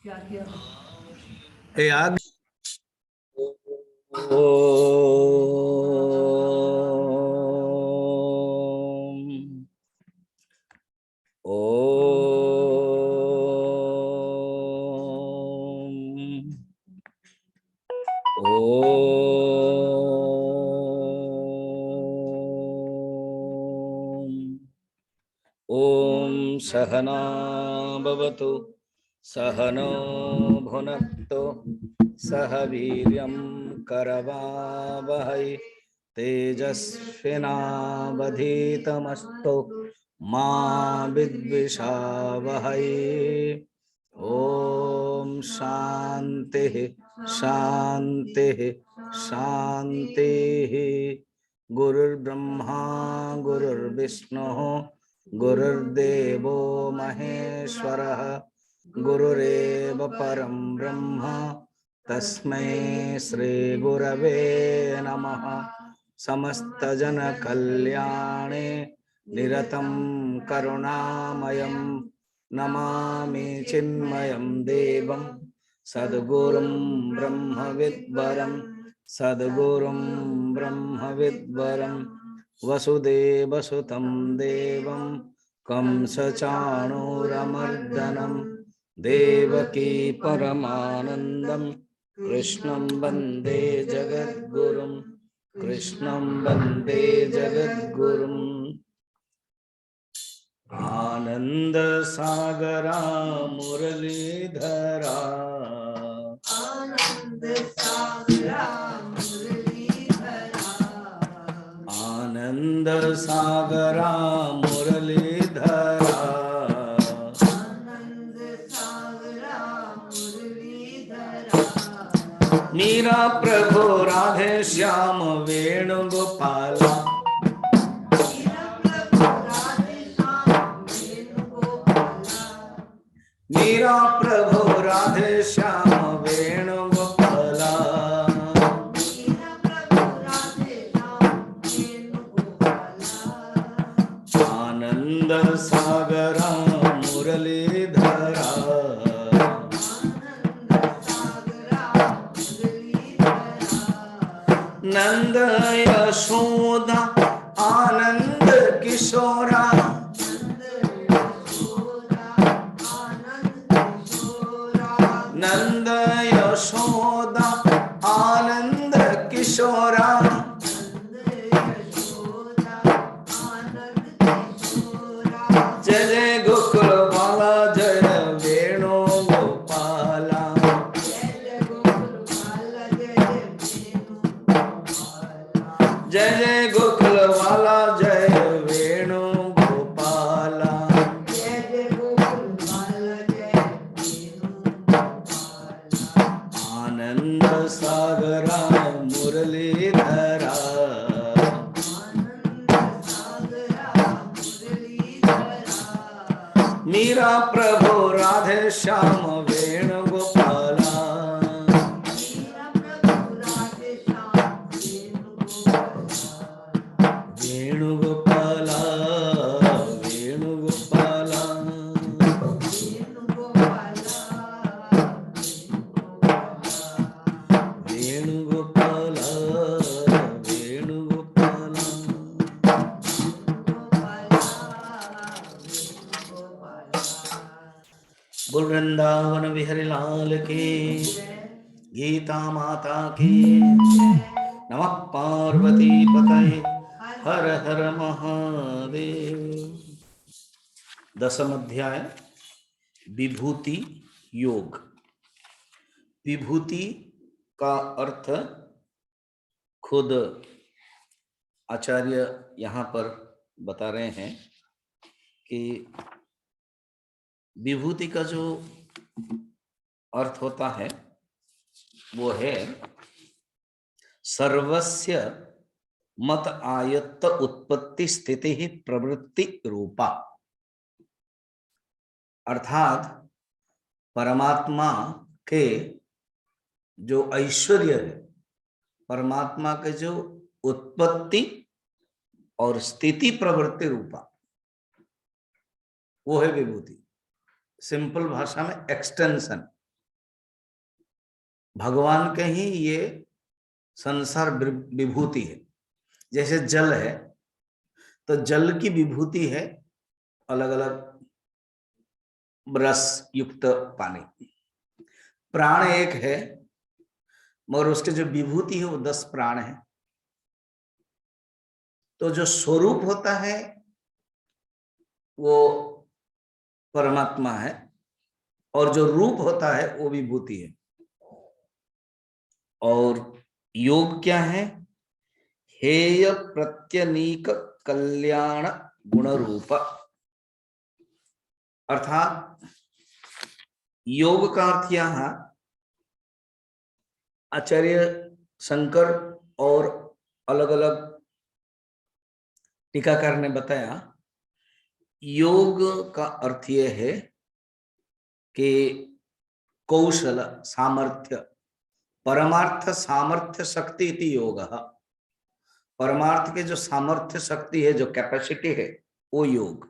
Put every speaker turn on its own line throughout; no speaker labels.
क्या किया?
आग ओम सहना भवतु सहनो भुनक्तु सह वीर्यं करवावहै तेजस्विनावधीतमस्तु मा विद्विषावहै। ओम शांति शांति शांति। गुरुर्ब्रह्मा गुरुर्विष्णु गुरुर्देवो महेश्वरः गुरुरेव परं ब्रह्म तस्मै श्री गुरवे नमः। समस्त जन कल्याणे निरतं करुणामयं नमामि चिन्मयं देवं सद्गुरुं ब्रह्मविद्वरं सद्गुरुं ब्रह्मविद्वरं वसुदेवसुतं देवं कंसचाणूरमर्दनं देवकी परमानन्दं कृष्णं वन्दे जगद्गुरुं कृष्णं वन्दे जगद्गुरुम्। आनंद सागरा मुरलीधरा
आनंद सागरा मुरलीधरा
आनंद सागरा मुरलीधरा
आनंद सागरा मुरलीधरा
मीरा प्रभु राधे श्याम वेणुगोपाला मीरा प्रभु राधे श्याम वेणुगोपाला आनंद सागरा मुरलीधरा नंद यशोदा आनंद किशोरा नंद यशोदा आनंद किशोरा जय जय गोकुल बाला जय वेणु गोपाला जय जय गोकुल वाला जय वेणु गोपाला आनंद सागरा मुरलीधरा मीरा प्रभु राधे श्याम वेणुगोपाला वेणुगोपाला वेणुगोपाला वेणुगोपाला वेणुगोपाला। बोल वृंदावन बिहारी लाल की गीता माता की नमः पार्वती पतये हर हर महादेव। दशम अध्याय विभूति योग। विभूति का अर्थ खुद आचार्य यहाँ पर बता रहे हैं कि विभूति का जो अर्थ होता है वो है सर्वस्य मत आयत्त उत्पत्ति स्थिति ही प्रवृत्ति रूपा। अर्थात परमात्मा के जो ऐश्वर्य है, परमात्मा के जो उत्पत्ति और स्थिति प्रवृत्ति रूपा, वो है विभूति। सिंपल भाषा में एक्सटेंशन, भगवान के ही ये संसार विभूति है। जैसे जल है तो जल की विभूति है अलग अलग रस युक्त पानी। प्राण एक है मगर उसके जो विभूति है वो 10 प्राण है। तो जो स्वरूप होता है वो परमात्मा है और जो रूप होता है वो विभूति है। और योग क्या है? हेय प्रत्यनीक कल्याण गुण रूप। अर्थात योग का अर्थ यहां आचार्य शंकर और अलग अलग टीकाकार ने बताया, योग का अर्थ यह है कि कौशल सामर्थ्य, परमार्थ सामर्थ्य शक्ति इति योग। परमार्थ के जो सामर्थ्य शक्ति है, जो कैपेसिटी है, वो योग।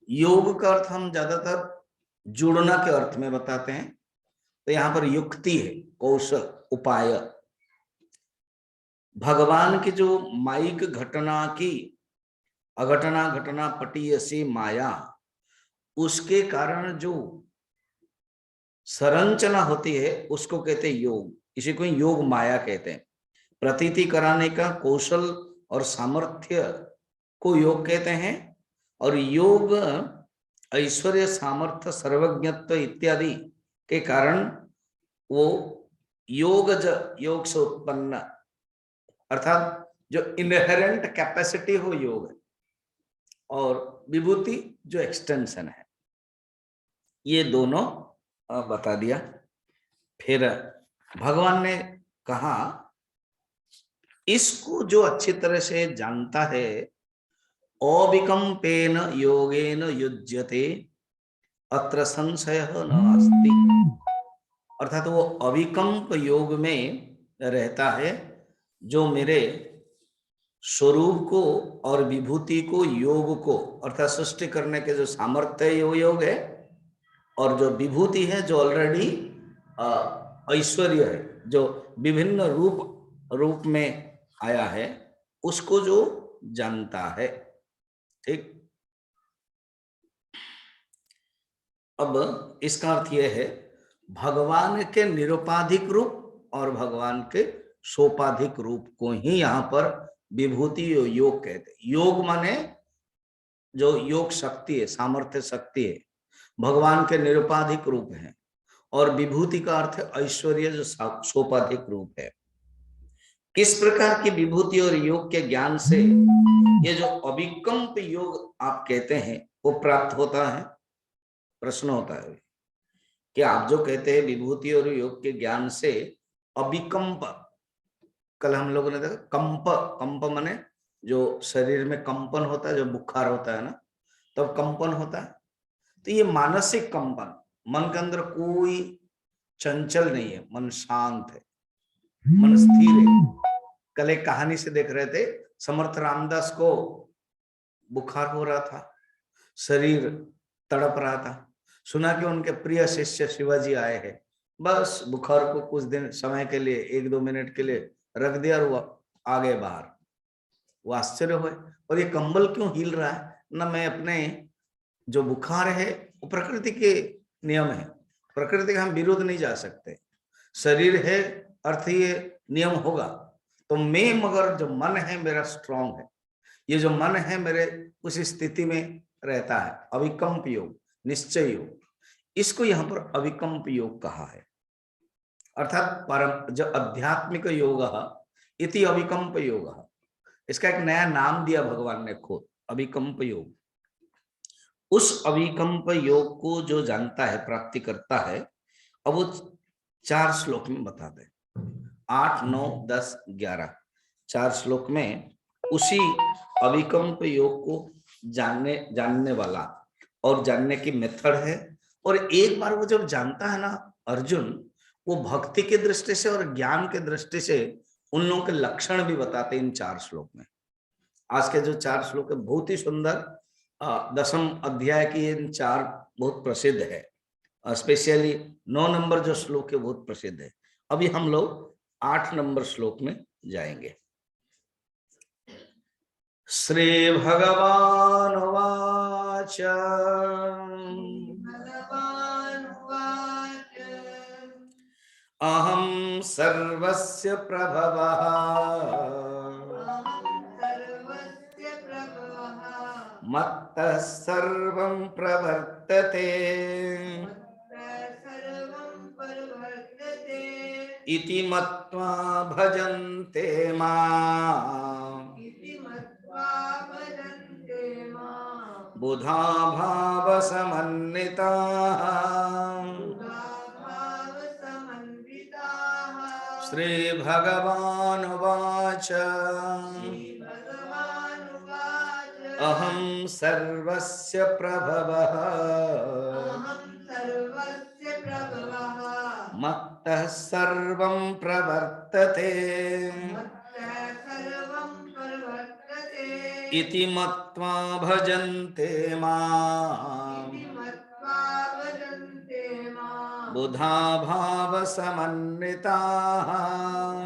योग का अर्थ हम ज्यादातर जुड़ना के अर्थ में बताते हैं, तो यहां पर युक्ति है, कौशल, उपाय। भगवान की जो माइक घटना की अघटना घटना पटीयसी माया, उसके कारण जो संरचना होती है उसको कहते हैं योग। इसी को योग माया कहते हैं। प्रतीति कराने का कौशल और सामर्थ्य को योग कहते हैं। और योग ऐश्वर्य, सामर्थ्य, सर्वज्ञत्व इत्यादि के कारण वो योग से उत्पन्न, अर्थात जो इनहेरेंट कैपेसिटी हो योग है, और विभूति जो एक्सटेंशन है, ये दोनों बता दिया। फिर भगवान ने कहा, इसको जो अच्छी तरह से जानता है, अविकंपेन योगेन युज्यते अत्र संशयः नास्ति। अर्थात वो अविकंप योग में रहता है, जो मेरे स्वरूप को और विभूति को, योग को, अर्थात सृष्टि करने के जो सामर्थ्य है वो योग है, और जो विभूति है जो ऑलरेडी ऐश्वर्य है, जो विभिन्न रूप में आया है, उसको जो जानता है। ठीक। अब इसका अर्थ यह है, भगवान के निरुपाधिक रूप और भगवान के सोपाधिक रूप को ही यहाँ पर विभूति योग कहते हैं। योग माने जो योग शक्ति है, सामर्थ्य शक्ति है, भगवान के निरुपाधिक रूप है। और विभूति का अर्थ है ऐश्वर्य, जो सोपाधिक रूप है। किस प्रकार की विभूति और योग के ज्ञान से ये जो अविकंप योग आप कहते हैं वो प्राप्त होता है? प्रश्न होता है कि आप जो कहते हैं विभूति और योग के ज्ञान से अविकंप, कल हम लोगों ने देखा कंप माने जो शरीर में कंपन होता है, जो बुखार होता है ना, तब कंपन होता है। तो ये मानसिक कंपन, मन के अंदर कोई चंचल नहीं है, मन शांत है, मन स्थिर है। कल एक कहानी से देख रहे थे, समर्थ रामदास को बुखार हो रहा था, शरीर तड़प रहा था। सुना कि उनके प्रिय शिष्य शिवाजी आए हैं, बस बुखार को कुछ दिन समय के लिए, 1-2 मिनट के लिए रख दिया और वो आ गए बाहर। वो आश्चर्य हुए, और ये कंबल क्यों हिल रहा है? ना, मैं अपने जो बुखार है वो प्रकृति के नियम है, प्रकृति का हम विरोध नहीं जा सकते। शरीर है अर्थ ये नियम होगा। तो मैं, मगर जो मन है मेरा स्ट्रांग है, ये जो मन है मेरे उस स्थिति में रहता है। अविकंप योग, निश्चय योग, इसको यहाँ पर अविकंप योग कहा है। अर्थात परम जो आध्यात्मिक योग इति अविकंप योग, इसका एक नया नाम दिया भगवान ने खुद, अविकंप योग। उस अविकंप योग को जो जानता है, प्राप्ति करता है, अब वो 4 श्लोक में बता दे। 8, 9, 10, 11 4 श्लोक में उसी अविकंप योग को जानने वाला और जानने की मेथड है। और एक बार वो जब जानता है ना अर्जुन, वो भक्ति की दृष्टि से और ज्ञान के दृष्टि से उन लोगों के लक्षण भी बताते इन 4 श्लोक में। आज के जो 4 श्लोक है बहुत ही सुंदर, 10वें अध्याय की इन 4 बहुत प्रसिद्ध है। स्पेशली 9 नंबर जो श्लोक है बहुत प्रसिद्ध है। अभी हम लोग 8 नंबर श्लोक में जाएंगे। श्री भगवान वाच
भगवान् उवाच
अहं सर्वस्य प्रभवः
अहं सर्वस्य प्रभवः
मत्तः सर्वं प्रवर्तते
मत्तः सर्वं प्रवर्तते
इति मत्वा भजन्ते माम्
इति मत्वा भजन्ते माम्
बुधा भावसमन्विताः
बुधा भावसमन्विताः
श्रीभगवानुवाच
श्रीभगवानुवाच
अहं सर्वस्य प्रभवः
अहं सर्वस्य प्रभवः
मत्तः सर्वं प्रवर्तते
मत्तः सर्वं प्रवर्तते
इति मत्वा भजन्ते माम्
इति मत्वा भजन्ते माम्
बुधा भावसमन्विताः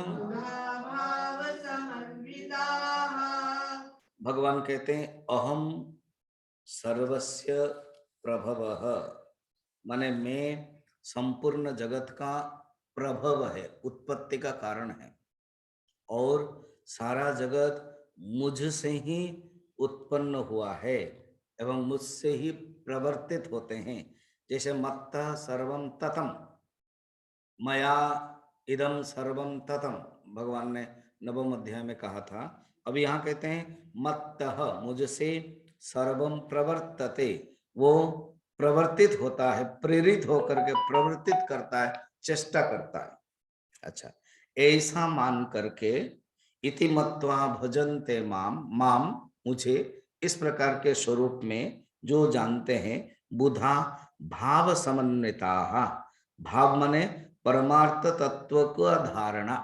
बुधा भावसमन्विताः।
भगवान कहते हैं अहम सर्वस्य प्रभवः, माने मैं संपूर्ण जगत का प्रभव है, उत्पत्ति का कारण है, और सारा जगत मुझसे ही उत्पन्न हुआ है एवं मुझसे ही प्रवर्तित होते हैं। जैसे मत्तः सर्वम ततम, मया इदम सर्वम ततम भगवान ने नवम अध्याय में कहा था। अब यहाँ कहते हैं मत्तः, मुझसे सर्वम प्रवर्तते, वो प्रवर्तित होता है, प्रेरित होकर के प्रवर्तित करता है, चेष्टा करता है। अच्छा, ऐसा मान करके इति मत्वा भजन्ते माम, माम मुझे इस प्रकार के स्वरूप में जो जानते हैं, बुधा भाव समन्विताः, भाव माने परमार्थ तत्व का धारणा,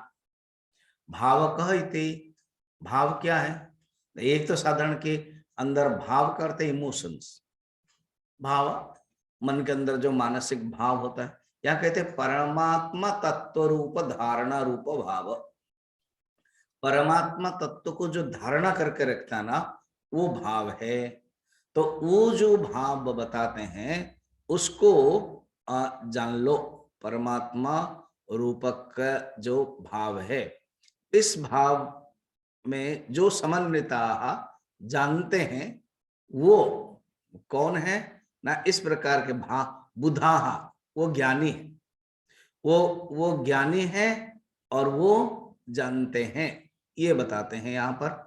भाव कह इति, भाव क्या है? एक तो साधारण के अंदर भाव करते इमोशंस, भाव मन के अंदर जो मानसिक भाव होता है, या कहते हैं परमात्मा तत्व रूप धारणा रूप भाव। परमात्मा तत्व को जो धारणा करके रखता है ना, वो भाव है। तो वो जो भाव बताते हैं उसको जान लो, परमात्मा रूपक का जो भाव है, इस भाव में जो समन्विता जानते हैं वो कौन है ना, इस प्रकार के भाव बुधा, वो ज्ञानी है, वो ज्ञानी है और वो जानते हैं, ये बताते हैं यहाँ पर।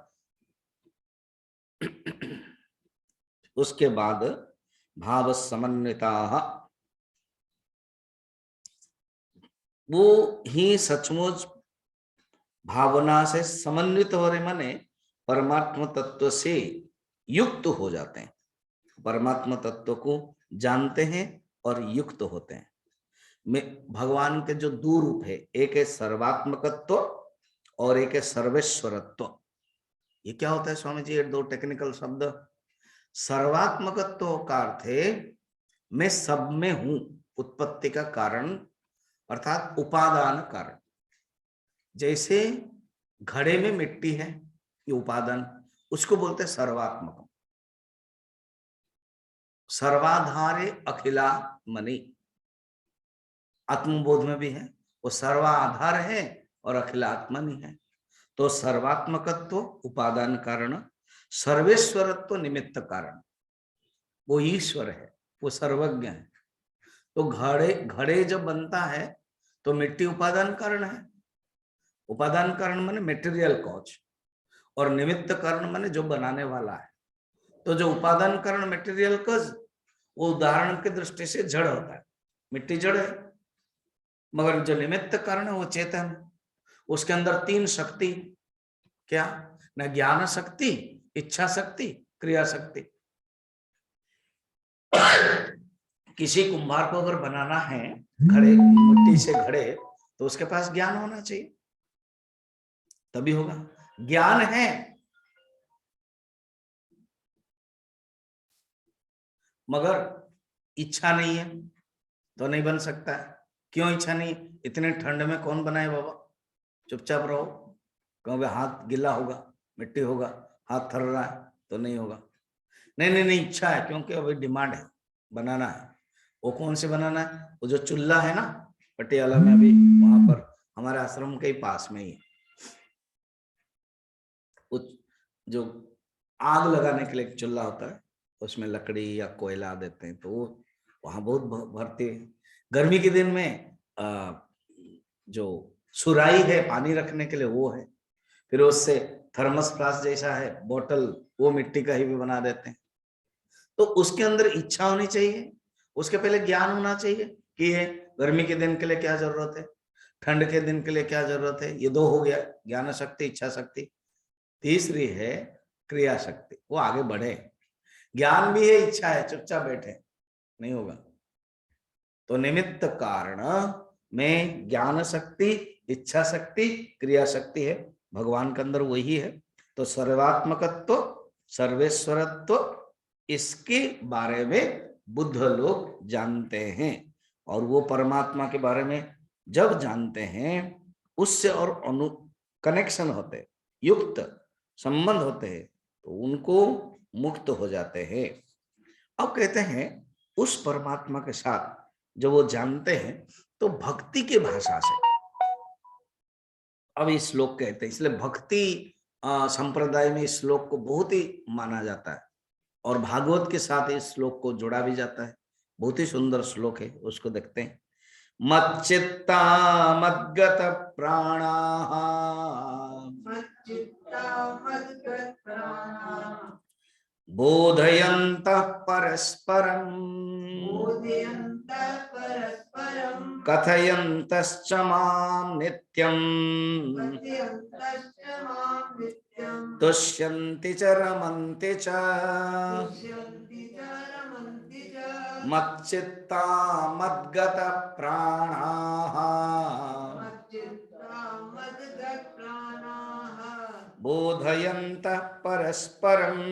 उसके बाद भाव समन्विता, वो ही सचमुच भावना से समन्वित हो रहे, माने परमात्मा तत्व से युक्त हो जाते हैं, परमात्मा तत्व को जानते हैं और युक्त होते हैं। में भगवान के जो दो रूप है, एक है सर्वात्मकत्व और एक है सर्वेश्वरत्व। ये क्या होता है स्वामी जी? ये दो टेक्निकल शब्द। सर्वात्मकत्व का अर्थ है मैं सब में हूं, उत्पत्ति का कारण अर्थात उपादान कारण। जैसे घड़े में मिट्टी है, ये उपादान, उसको बोलते हैं सर्वात्मक। सर्वाधारे अखिला मणि, आत्मबोध में भी है, वो सर्वाधार है और अखिलात्मनि है। तो सर्वात्मकत्व उपादान कारण, सर्वेश्वरत्व निमित्त कारण, वो ईश्वर है, वो सर्वज्ञ है। तो घड़े जब बनता है तो मिट्टी उपादान कारण है, उपादान कारण माने मेटेरियल कॉज, और निमित्त कारण माने जो बनाने वाला है। तो जो उपादान कारण मेटेरियल कॉज, वो उदाहरण की दृष्टि से जड़ होता है, मिट्टी जड़ है, मगर जो निमित्त कारण है वो चेतन, उसके अंदर तीन शक्ति, क्या न, ज्ञान शक्ति, इच्छा शक्ति, क्रिया शक्ति। किसी कुम्हार को अगर बनाना है घड़े, मिट्टी से घड़े, तो उसके पास ज्ञान होना चाहिए, तभी होगा। ज्ञान है मगर इच्छा नहीं है तो नहीं बन सकता है। क्यों इच्छा नहीं? इतने ठंड में कौन बनाए बाबा? चुपचाप रहो। कहोगे हाथ गीला होगा, मिट्टी होगा, हाथ थर रहा है तो नहीं होगा। नहीं नहीं नहीं, इच्छा है, क्योंकि अभी डिमांड है, बनाना है। वो कौन से बनाना है? वो जो चूल्हा है ना पटियाला में, अभी वहां पर हमारे आश्रम के पास में ही वो जो आग लगाने के लिए चूल्हा होता है, उसमें लकड़ी या कोयला देते हैं, तो वो वहां बहुत भरते हैं। गर्मी के दिन में जो सुराही है पानी रखने के लिए वो है। फिर उससे थर्मस फ्लास्क जैसा है बोतल, वो मिट्टी का ही भी बना देते हैं। तो उसके अंदर इच्छा होनी चाहिए, उसके पहले ज्ञान होना चाहिए कि ये गर्मी के दिन के लिए क्या जरूरत है, ठंड के दिन के लिए क्या जरूरत है। ये दो हो गया, ज्ञान शक्ति, इच्छा शक्ति। तीसरी है क्रिया शक्ति, वो आगे बढ़े। ज्ञान भी है, इच्छा है, चुपचाप बैठे नहीं होगा। तो निमित्त कारण में ज्ञान शक्ति, इच्छा शक्ति, क्रिया शक्ति है। भगवान के अंदर वही है। तो सर्वात्मकत्व, सर्वेश्वरत्व, इसके बारे में बुद्ध लोग जानते हैं। और वो परमात्मा के बारे में जब जानते हैं, उससे और कनेक्शन होते, युक्त संबंध होते हैं, तो उनको मुक्त हो जाते हैं। अब कहते हैं उस परमात्मा के साथ जब वो जानते हैं तो भक्ति की भाषा से, अब इस श्लोक कहते हैं, इसलिए भक्ति संप्रदाय में इस श्लोक को बहुत ही माना जाता है और भागवत के साथ इस श्लोक को जोड़ा भी जाता है। बहुत ही सुंदर श्लोक है, उसको देखते हैं। मच्चित्ता मद्गत प्राणा बोधयन्तः परस्परम् कथयन्तश्च मां नित्यम् तुष्यन्ति च रमन्ति च मच्चित्ता मद्गत प्राणाः बोधयन्तः परस्परम्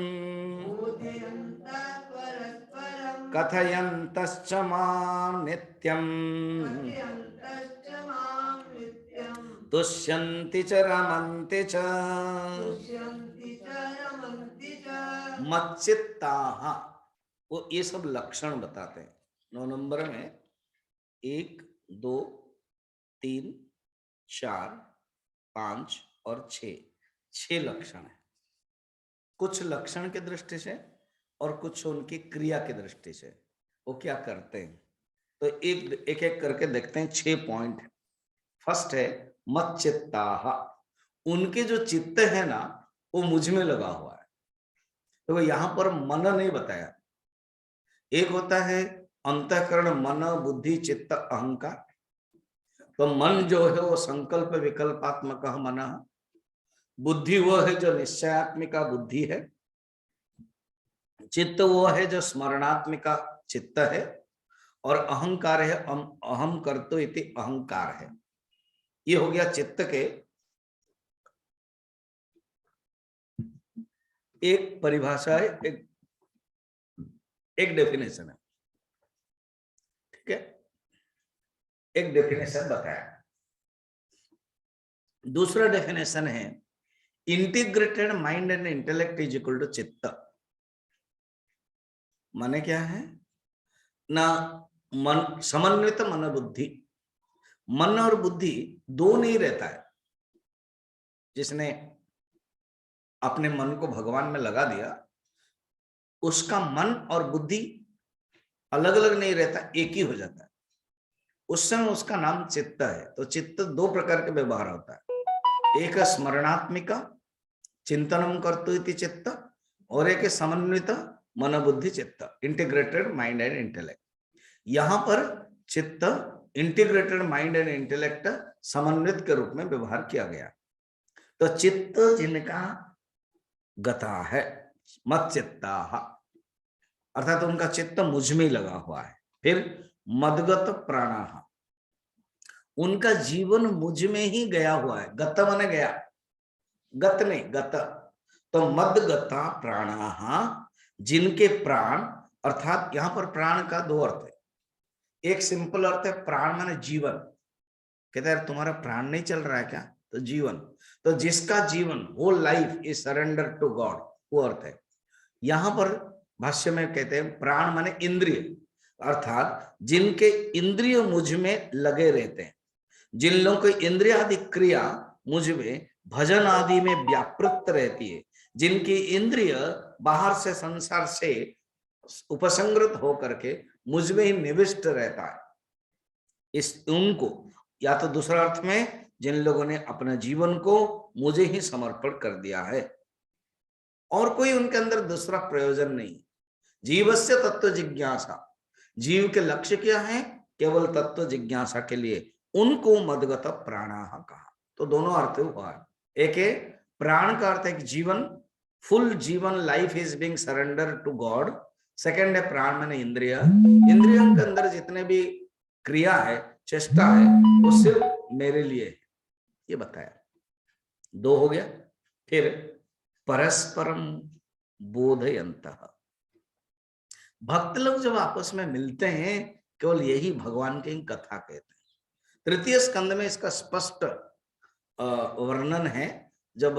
कथयन्तश्च मां नित्यम् तुष्यन्ति च रमन्ति च मच्चित्ताः। वो ये सब लक्षण बताते हैं 9 नंबर में। 1, 2, 3, 4, 5 और 6 लक्षण है। कुछ लक्षण की दृष्टि से और कुछ उनकी क्रिया की दृष्टि से वो क्या करते हैं। तो एक एक करके देखते हैं। 6 पॉइंट है। फर्स्ट है मच्चित्ताः, उनके जो चित्त है ना वो मुझ में लगा हुआ है। तो यहाँ पर मन नहीं बताया। एक होता है अंतःकरण, मन, बुद्धि, चित्त, अहंकार। तो मन जो है वो संकल्प विकल्पात्मक मन, बुद्धि वो है जो निश्चयात्मिका बुद्धि है, चित्त वो है जो स्मरणात्मिका चित्त है, और अहंकार है अहम कर्तु इति अहंकार है। ये हो गया चित्त के एक परिभाषा है, एक डेफिनेशन है। ठीक है, एक डेफिनेशन बताया। दूसरा डेफिनेशन है integrated mind and intellect is equal to चित्त। माने क्या है ना, मन समन्वित मन बुद्धि। मन और बुद्धि दो नहीं रहता है। जिसने अपने मन को भगवान में लगा दिया, उसका मन और बुद्धि अलग अलग नहीं रहता, एक ही हो जाता है। उस समय उसका नाम चित्त है। तो चित्त दो प्रकार के व्यवहार होता है। एक स्मरणात्मिका चिंतनम कर्तु इति चित्त, और एक समन्वित मन बुद्धि चित्त, इंटीग्रेटेड माइंड एंड इंटेलेक्ट। यहां पर चित्त इंटीग्रेटेड माइंड एंड इंटेलेक्ट समन्वित के रूप में व्यवहार किया गया। तो चित्त जिनका गता है मच्चित्ताः, अर्थात उनका चित्त मुझ में लगा हुआ है। फिर मदगत प्राणाः, उनका जीवन मुझ में ही गया हुआ है। गत माने गया, गत नहीं गत। तो मदगता प्राणाः, जिनके प्राण, अर्थात यहां पर प्राण का दो अर्थ है। एक सिंपल अर्थ है प्राण माने जीवन। कहते हैं तुम्हारा प्राण नहीं चल रहा है क्या, तो जीवन, तो जिसका जीवन whole life is surrender to God, वो अर्थ है। यहां पर भाष्य में कहते हैं प्राण माने इंद्रिय, अर्थात जिनके इंद्रिय मुझ में लगे रहते हैं, जिन लोगों की इंद्रिय आदि क्रिया मुझ में भजन आदि में व्यापृत रहती है, जिनकी इंद्रिय बाहर से संसार से उपसंग्रत होकर के मुझ में ही निविष्ट रहता है, इस उनको, या तो दूसरा अर्थ में जिन लोगों ने अपने जीवन को मुझे ही समर्पण कर दिया है और कोई उनके अंदर दूसरा प्रयोजन नहीं। जीवस्य तत्व जिज्ञासा, जीव के लक्ष्य क्या है, केवल तत्व जिज्ञासा के लिए उनको मदगत प्राणाः कहा। तो दोनों अर्थ हुआ है, एक है प्राण का अर्थ है जीवन, फुल जीवन, life is being surrender to God. Second है प्राण माने इंद्रिय, इंद्रियों के अंदर जितने भी क्रिया है, चेष्टा है, वो सिर्फ मेरे लिए है, ये बताया। दो हो गया। फिर परस्परम बोधयन्तः, भक्त लोग जब आपस में मिलते हैं केवल यही भगवान की कथा कहते हैं। तृतीय स्कंद में इसका स्पष्ट वर्णन है, जब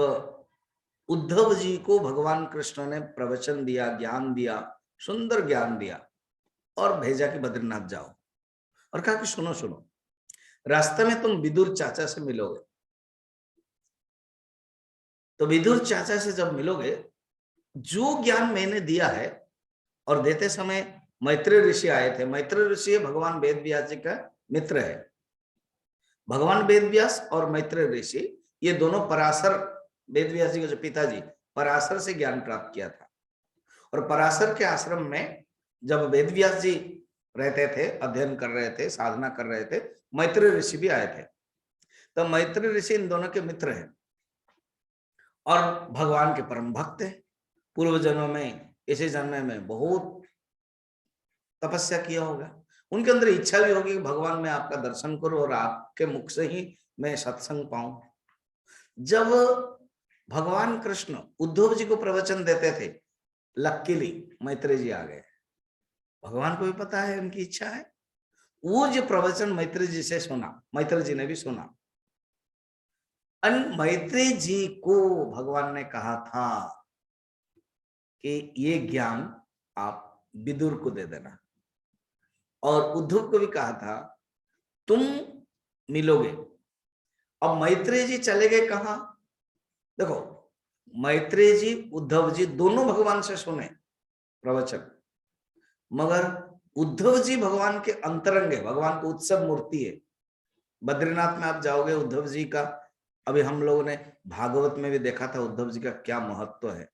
उद्धव जी को भगवान कृष्ण ने प्रवचन दिया, ज्ञान दिया, सुंदर ज्ञान दिया और भेजा कि बद्रीनाथ जाओ, और कहा कि सुनो सुनो, रास्ते में तुम विदुर चाचा से मिलोगे, तो विदुर चाचा से जब मिलोगे, जो ज्ञान मैंने दिया है, और देते समय मैत्रेय ऋषि आए थे, मैत्रेय ऋषि भगवान वेद व्यास जी का मित्र है। भगवान वेद व्यास और मैत्रेय ऋषि ये दोनों पराशर, वेद व्यास जी के जो पिताजी पराशर से ज्ञान प्राप्त किया था, और पराशर के आश्रम में जब वेद व्यास जी रहते थे, अध्ययन कर रहे थे, साधना कर रहे थे, मैत्रेय ऋषि भी आए थे। तो मैत्रेय ऋषि इन दोनों के मित्र हैं और भगवान के परम भक्त हैं। पूर्व जन्मों में, इसी जन्म में बहुत तपस्या किया होगा, उनके अंदर इच्छा भी होगी कि भगवान मैं आपका दर्शन करूं और आपके मुख से ही मैं सत्संग पाऊं। जब भगवान कृष्ण उद्धव जी को प्रवचन देते थे, लकीली मैत्रेय जी आ गए। भगवान को भी पता है उनकी इच्छा है, वो जो प्रवचन मैत्रेय जी से सुना, मैत्रेय जी ने भी सुना। मैत्रेय जी को भगवान ने कहा था कि ये ज्ञान आप विदुर को दे देना, और उद्धव को भी कहा था तुम मिलोगे। अब मैत्रेय जी चले गए कहां, देखो मैत्रेय जी उद्धव जी दोनों भगवान से सुने प्रवचन, मगर उद्धव जी भगवान के अंतरंग है, भगवान को उत्सव मूर्ति है। बद्रीनाथ में आप जाओगे, उद्धव जी का अभी हम लोगों ने भागवत में भी देखा था उद्धव जी का क्या महत्व है,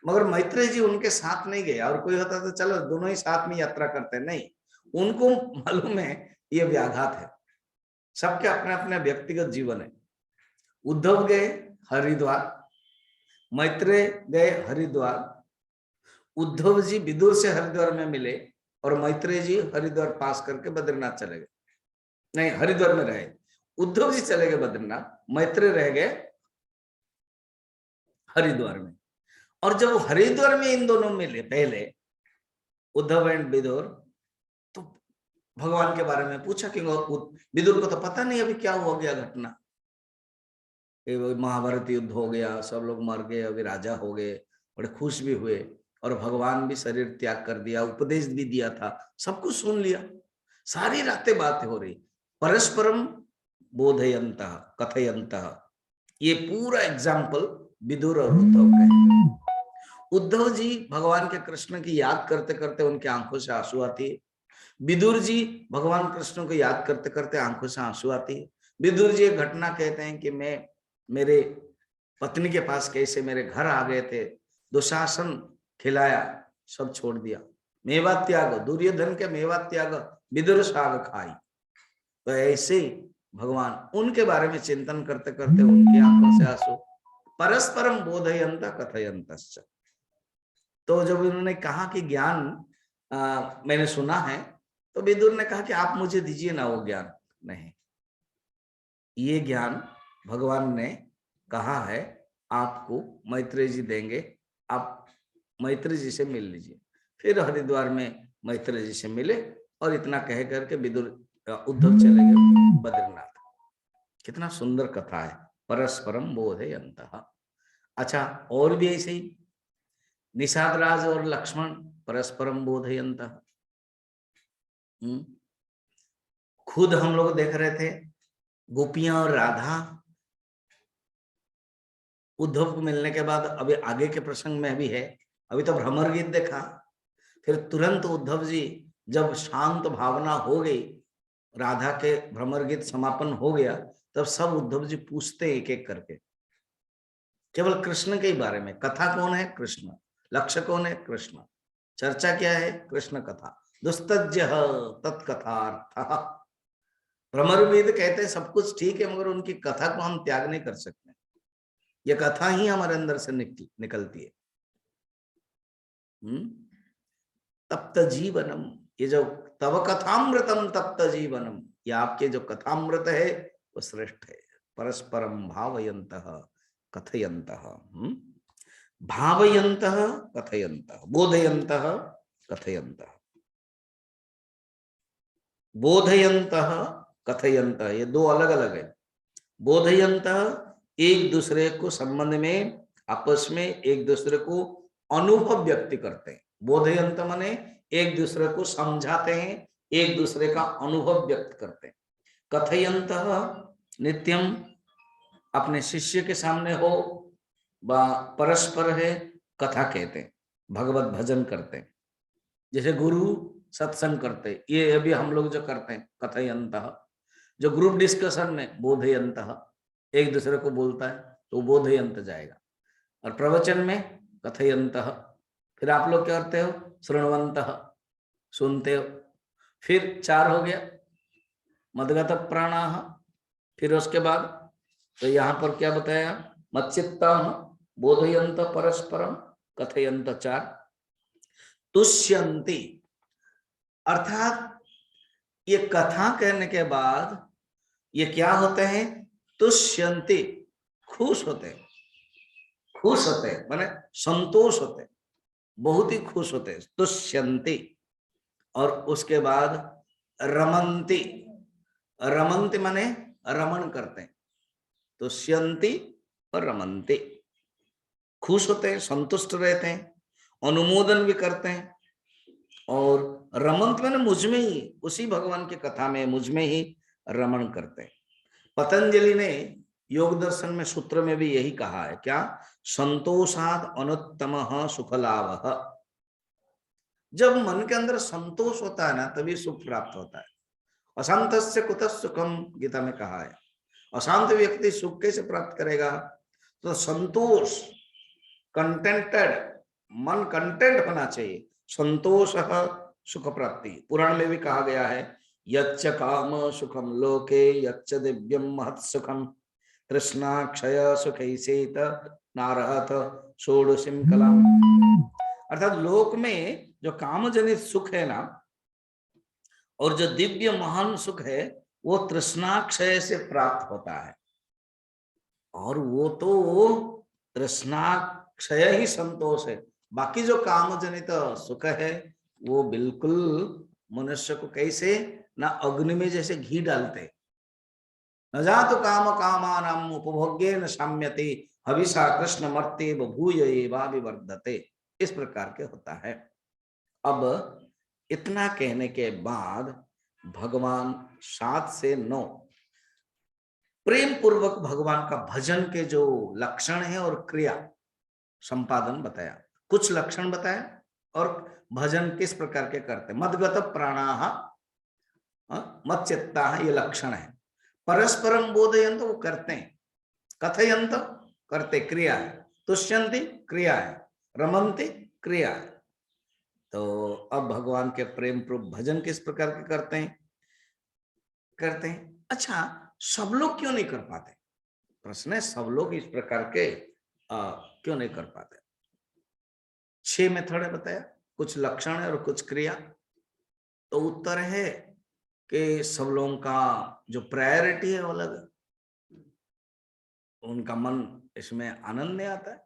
मगर मैत्रेय जी उनके साथ नहीं गए। और कोई होता तो चलो दोनों ही साथ में यात्रा करते, नहीं, उनको मालूम है ये व्याघात है, सबके अपने अपने व्यक्तिगत जीवन है। उद्धव गए हरिद्वार, मैत्रेय गए हरिद्वार, उद्धव जी विदुर से हरिद्वार में मिले और मैत्रेय जी हरिद्वार पास करके बद्रीनाथ चले गए, नहीं हरिद्वार में रहे। उद्धव जी चले गए बद्रीनाथ, मैत्रेय रह गए हरिद्वार में। और जब हरिद्वार में इन दोनों मिले पहले, उद्धव एंड विदुर, तो भगवान के बारे में पूछा कि विदुर को तो पता नहीं अभी क्या हो गया घटना, महाभारत युद्ध हो गया, सब लोग मर गए, अभी राजा हो गए, बड़े खुश भी हुए, और भगवान भी शरीर त्याग कर दिया, उपदेश भी दिया था, सब कुछ सुन लिया, सारी रातें बातें हो रही, परस्परम बोधयन्तः कथयन्तः, ये पूरा एग्जाम्पल विदुर और उद्धव का है। उद्धव जी भगवान के कृष्ण की याद करते करते उनकी आंखों से आंसू आती है, विदुर जी भगवान कृष्ण को याद करते करते आंखों से आंसू आती है। विदुर जी एक घटना कहते हैं कि मैं मेरे पत्नी के पास कैसे मेरे घर आ गए थे, दुशासन खिलाया, सब छोड़ दिया, मेवा त्याग, दुर्योधन के मेवा त्याग, विदुर साग खाई। तो ऐसे भगवान उनके बारे में चिंतन करते करते उनकी आंखों से आंसू, परस्परम बोधयन्त कथयन्तश्च। तो जब उन्होंने कहा कि ज्ञान मैंने सुना है, तो विदुर ने कहा कि आप मुझे दीजिए ना वो ज्ञान। नहीं, ये ज्ञान भगवान ने कहा है आपको मैत्रेय जी देंगे, आप मैत्रेय जी से मिल लीजिए। फिर हरिद्वार में मैत्रेय जी से मिले और इतना कह करके विदुर उद्धव चले गए बद्रीनाथ। कितना सुंदर कथा है, परस्परम बोधयन्तः। अच्छा, और भी ऐसे ही निषाद राज और लक्ष्मण परस्परम बोधयन्तः। खुद हम लोग देख रहे थे गोपियां और राधा उद्धव को मिलने के बाद, अभी आगे के प्रसंग में भी है, अभी तो भ्रमर गीत देखा, फिर तुरंत उद्धव जी जब शांत भावना हो गई, राधा के भ्रमर गीत समापन हो गया, तब सब उद्धव जी पूछते एक एक करके केवल कृष्ण के ही बारे में। कथा कौन है? कृष्ण। लक्ष्य कौन है? कृष्ण। चर्चा क्या है? कृष्ण कथा। दुस्तज्य तत्कथार्थ। भ्रमरवेद कहते हैं सब कुछ ठीक है, मगर उनकी कथा को हम त्याग नहीं कर सकते। ये कथा ही हमारे अंदर से निकलती है। तप्त जीवनम, ये जो तव कथामृतम तप्त जीवनम, ये आपके जो कथामृत है वो श्रेष्ठ है। परस्परम भावयन्तः कथयन्तः, भावयन्तः कथयन्तः, बोधयन्तः कथयन्तः, बोधयन्तः कथयन्तः, ये दो अलग अलग है। बोधयन्तः एक दूसरे को संबंध में, आपस में एक दूसरे को अनुभव व्यक्त करते हैं। बोधयंत माने एक दूसरे को समझाते हैं, एक दूसरे का अनुभव व्यक्त करते हैं। कथयंत नित्यम अपने शिष्य के सामने हो व परस्पर है कथा कहते हैं, भगवत भजन करते हैं। जैसे गुरु सत्संग करते, ये अभी हम लोग जो करते हैं कथयंत। जो ग्रुप डिस्कशन में बोधयंत, एक दूसरे को बोलता है तो बोधयंत जाएगा। और प्रवचन में कथयंत, फिर आप लोग क्या करते हो? श्रृण्वंत, सुनते हो। फिर 4 हो गया मदगत प्राणाः। फिर उसके बाद तो यहाँ पर क्या बताया? मच्चित्ता बोधयंत परस्परम कथयंत 4। तुष्यन्ति, अर्थात ये कथा कहने के बाद ये क्या होते हैं? तुष्यन्ति, खुश होते हैं। खुश होते हैं माने संतोष होते हैं, बहुत ही खुश होते हैं, तुष्यन्ति। और उसके बाद रमन्ति, रमन्ति माने रमण करते हैं। तुष्यन्ति और रमन्ति, खुश होते हैं, संतुष्ट रहते हैं, अनुमोदन भी करते हैं। और रमंत मैंने मुझ में ही, उसी भगवान की कथा में मुझ में ही रमण करते हैं। पतंजलि ने योग दर्शन में सूत्र में भी यही कहा है, क्या? संतोषाद अनुत्तम सुख लाभ। जब मन के अंदर संतोष होता है ना, तभी सुख प्राप्त होता है। अशांत से कुतः सुखम, गीता में कहा है। अशांत व्यक्ति सुख कैसे प्राप्त करेगा? तो संतोष, कंटेंटेड मन, कंटेंट होना चाहिए। संतोष सुख प्राप्ति। पुराण में भी कहा गया है, यच्च काम सुखम लोके यच्च दिव्यम महत् सुखम तृष्णा क्षय सुखैसेत नारहत षोडशीम कलाम। अर्थात लोक में जो कामजनित सुख है ना, और जो दिव्य महान सुख है, वो तृष्णा क्षय से प्राप्त होता है। और वो तो तृष्णा क्षय ही संतोष है। बाकी जो काम जनित सुख है वो बिल्कुल मनुष्य को कैसे ना अग्नि में जैसे घी डालते, न जातु काम कामानाम उपभोग्य न साम्यते हविषा कृष्ण मर्ते भूय एवा विवर्धते, इस प्रकार के होता है। अब इतना कहने के बाद भगवान 7 से 9 प्रेम पूर्वक भगवान का भजन के जो लक्षण है और क्रिया संपादन बताया, कुछ लक्षण बताया और भजन किस प्रकार के करते। मदगत प्राणाः मच्चित्ताः, ये लक्षण है। परस्परम बोधयंत, वो करते हैं। कथयंत, करते, क्रिया है। तुष्यन्ति, क्रिया है। रमन्ति, क्रिया है। तो अब भगवान के प्रेम पूर्वक भजन किस प्रकार के करते हैं? अच्छा, सब लोग क्यों नहीं कर पाते? प्रश्न है, सब लोग इस प्रकार के क्यों नहीं कर पाते? 6 मेथड है बताया, कुछ लक्षण है और कुछ क्रिया। तो उत्तर है कि सब लोगों का जो प्रायोरिटी है वो अलग है। उनका मन इसमें आनंद नहीं आता है,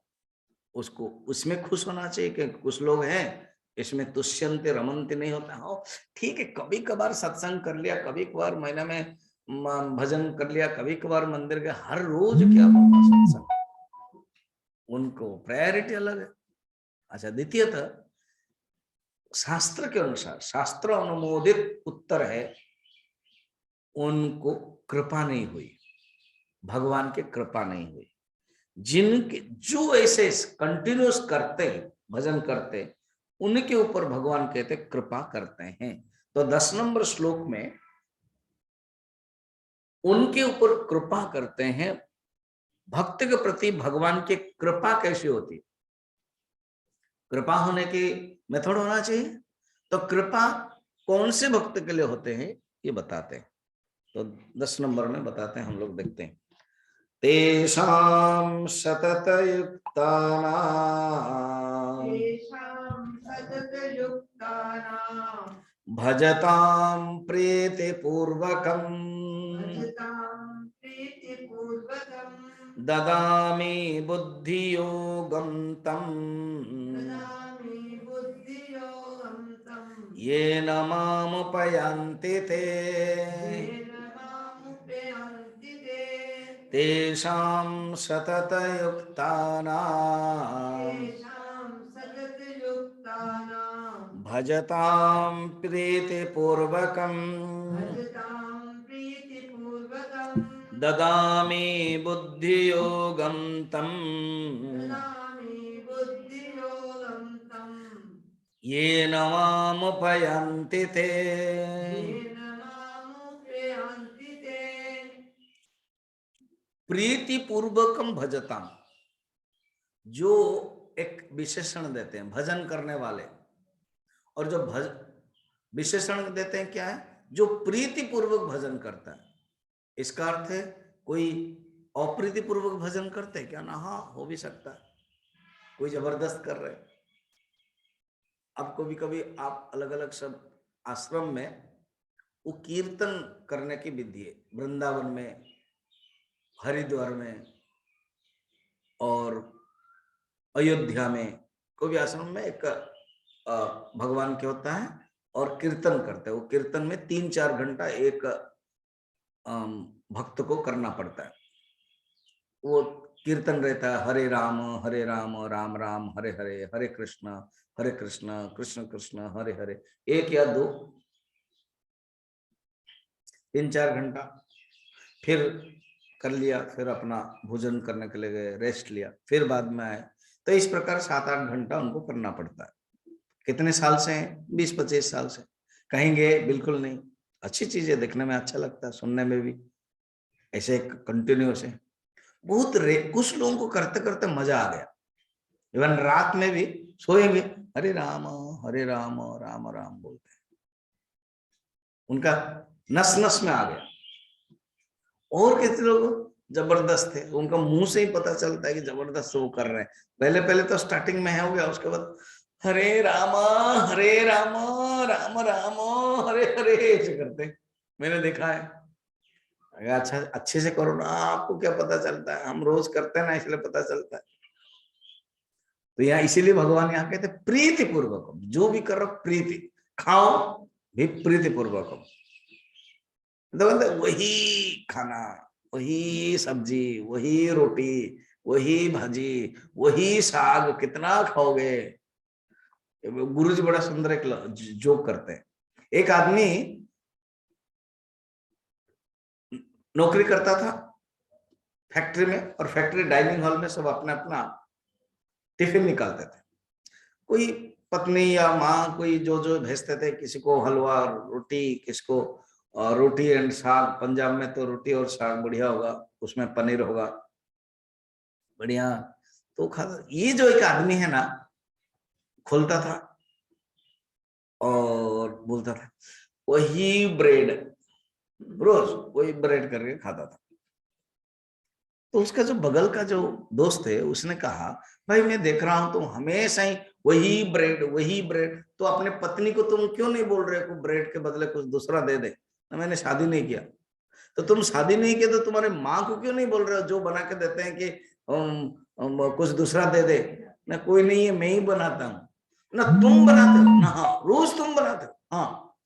उसको उसमें खुश होना चाहिए। कि कुछ लोग हैं इसमें तुष्यंते रमन्ते नहीं होता। हाँ ठीक है, कभी कभार सत्संग कर लिया, कभी कभार महीना में भजन कर लिया, कभी कभार मंदिर गए, हर रोज क्या बाबा सत्संग, उनको प्रायोरिटी अलग है। अच्छा, द्वितीयतः शास्त्र के अनुसार, शास्त्र अनुमोदित उत्तर है, उनको कृपा नहीं हुई, भगवान की कृपा नहीं हुई। जिनके जो ऐसे कंटिन्यूस करते हैं, भजन करते हैं, उनके ऊपर भगवान कहते कृपा करते हैं। तो 10 नंबर श्लोक में उनके ऊपर कृपा करते हैं। भक्त के प्रति भगवान की कृपा कैसे होती है, कृपा होने की मेथड होना चाहिए। तो कृपा कौन से भक्त के लिए होते हैं ये बताते हैं। तो 10 नंबर में बताते हैं, हम लोग देखते हैं। तेषां
सततयुक्तानां
भजतां प्रीतिपूर्वकम् ददामि बुद्धियोगं तम् येन मामुपयान्ति ते तेषां सततयुक्तानां भजतां प्रीतिपूर्वकम् ददामि बुद्धियोगं तम् येन मामुपयान्ति ते। प्रीति पूर्वकम भजताम, जो एक विशेषण देते हैं भजन करने वाले, और जो विशेषण देते हैं क्या है, जो प्रीति पूर्वक भजन करता है। इसका अर्थ है कोई अप्रीति पूर्वक भजन करते हैं क्या ना, हाँ हो भी सकता है, कोई जबरदस्त कर रहे। अब कभी कभी आप अलग अलग सब आश्रम में वो कीर्तन करने की विधि है, वृंदावन में, हरिद्वार में और अयोध्या में, कोई भी आश्रम में एक भगवान के होता है और कीर्तन करते हैं। वो कीर्तन में 3-4 घंटा एक भक्त को करना पड़ता है। वो कीर्तन रहता है, हरे राम राम राम हरे हरे, हरे कृष्ण कृष्ण कृष्ण हरे हरे, 1 या 2, 3-4 घंटा फिर कर लिया, फिर अपना भोजन करने के लिए गए, रेस्ट लिया, फिर बाद में आए। तो इस प्रकार 7-8 घंटा उनको करना पड़ता है। कितने साल से हैं? 20-25 साल से। कहेंगे बिल्कुल नहीं, अच्छी चीज है, देखने में अच्छा लगता है, सुनने में भी ऐसे कंटिन्यूस है। बहुत कुछ लोगों को करते करते मजा आ गया, इवन रात में भी सोएंगे हरे राम राम राम बोलते हैं, उनका नस नस में आ गया। और कितने लोग जबरदस्त है, उनका मुंह से ही पता चलता है कि जबरदस्त वो कर रहे हैं। पहले पहले तो स्टार्टिंग में है हो गया, उसके बाद हरे राम राम राम हरे हरे ऐसे करते, मैंने देखा है। अच्छा, अच्छे से करो ना, आपको क्या पता चलता है, हम रोज करते हैं ना, इसलिए पता चलता है। तो यहाँ इसीलिए भगवान यहाँ कहते प्रीति पूर्वकम, जो भी करो प्रीति, खाओ भी प्रीति पूर्वकम। तो वही खाना, वही सब्जी, वही रोटी, वही भाजी, वही साग, कितना खाओगे। गुरुजी बड़ा सुंदर एक जोक करते हैं। एक आदमी नौकरी करता था फैक्ट्री में, और फैक्ट्री डाइनिंग हॉल में सब अपना अपना टिफिन निकालते थे। कोई पत्नी या माँ कोई जो जो भेजते थे, किसी को हलवा रोटी, किसको रोटी एंड साग, पंजाब में तो रोटी और साग बढ़िया होगा, उसमें पनीर होगा बढ़िया, तो खाता। ये जो एक आदमी है ना, खोलता था और बोलता था वही ब्रेड, रोज वही ब्रेड करके खाता था। तो उसका जो बगल का जो दोस्त है, उसने कहा भाई मैं देख रहा हूं तुम हमेशा ही वही ब्रेड, तो अपने पत्नी को तुम क्यों नहीं बोल रहे हो ब्रेड के बदले कुछ दूसरा दे दे। मैंने शादी नहीं किया। तो तुम शादी नहीं किया तो तुम्हारे माँ को क्यों नहीं बोल रहे हो, जो बना के देते हैं कि कुछ दूसरा दे दे। ना कोई नहीं है, मैं ही बनाता हूँ। ना तुम बनाते हो ना, हाँ रोज तुम बनाते हो, हाँ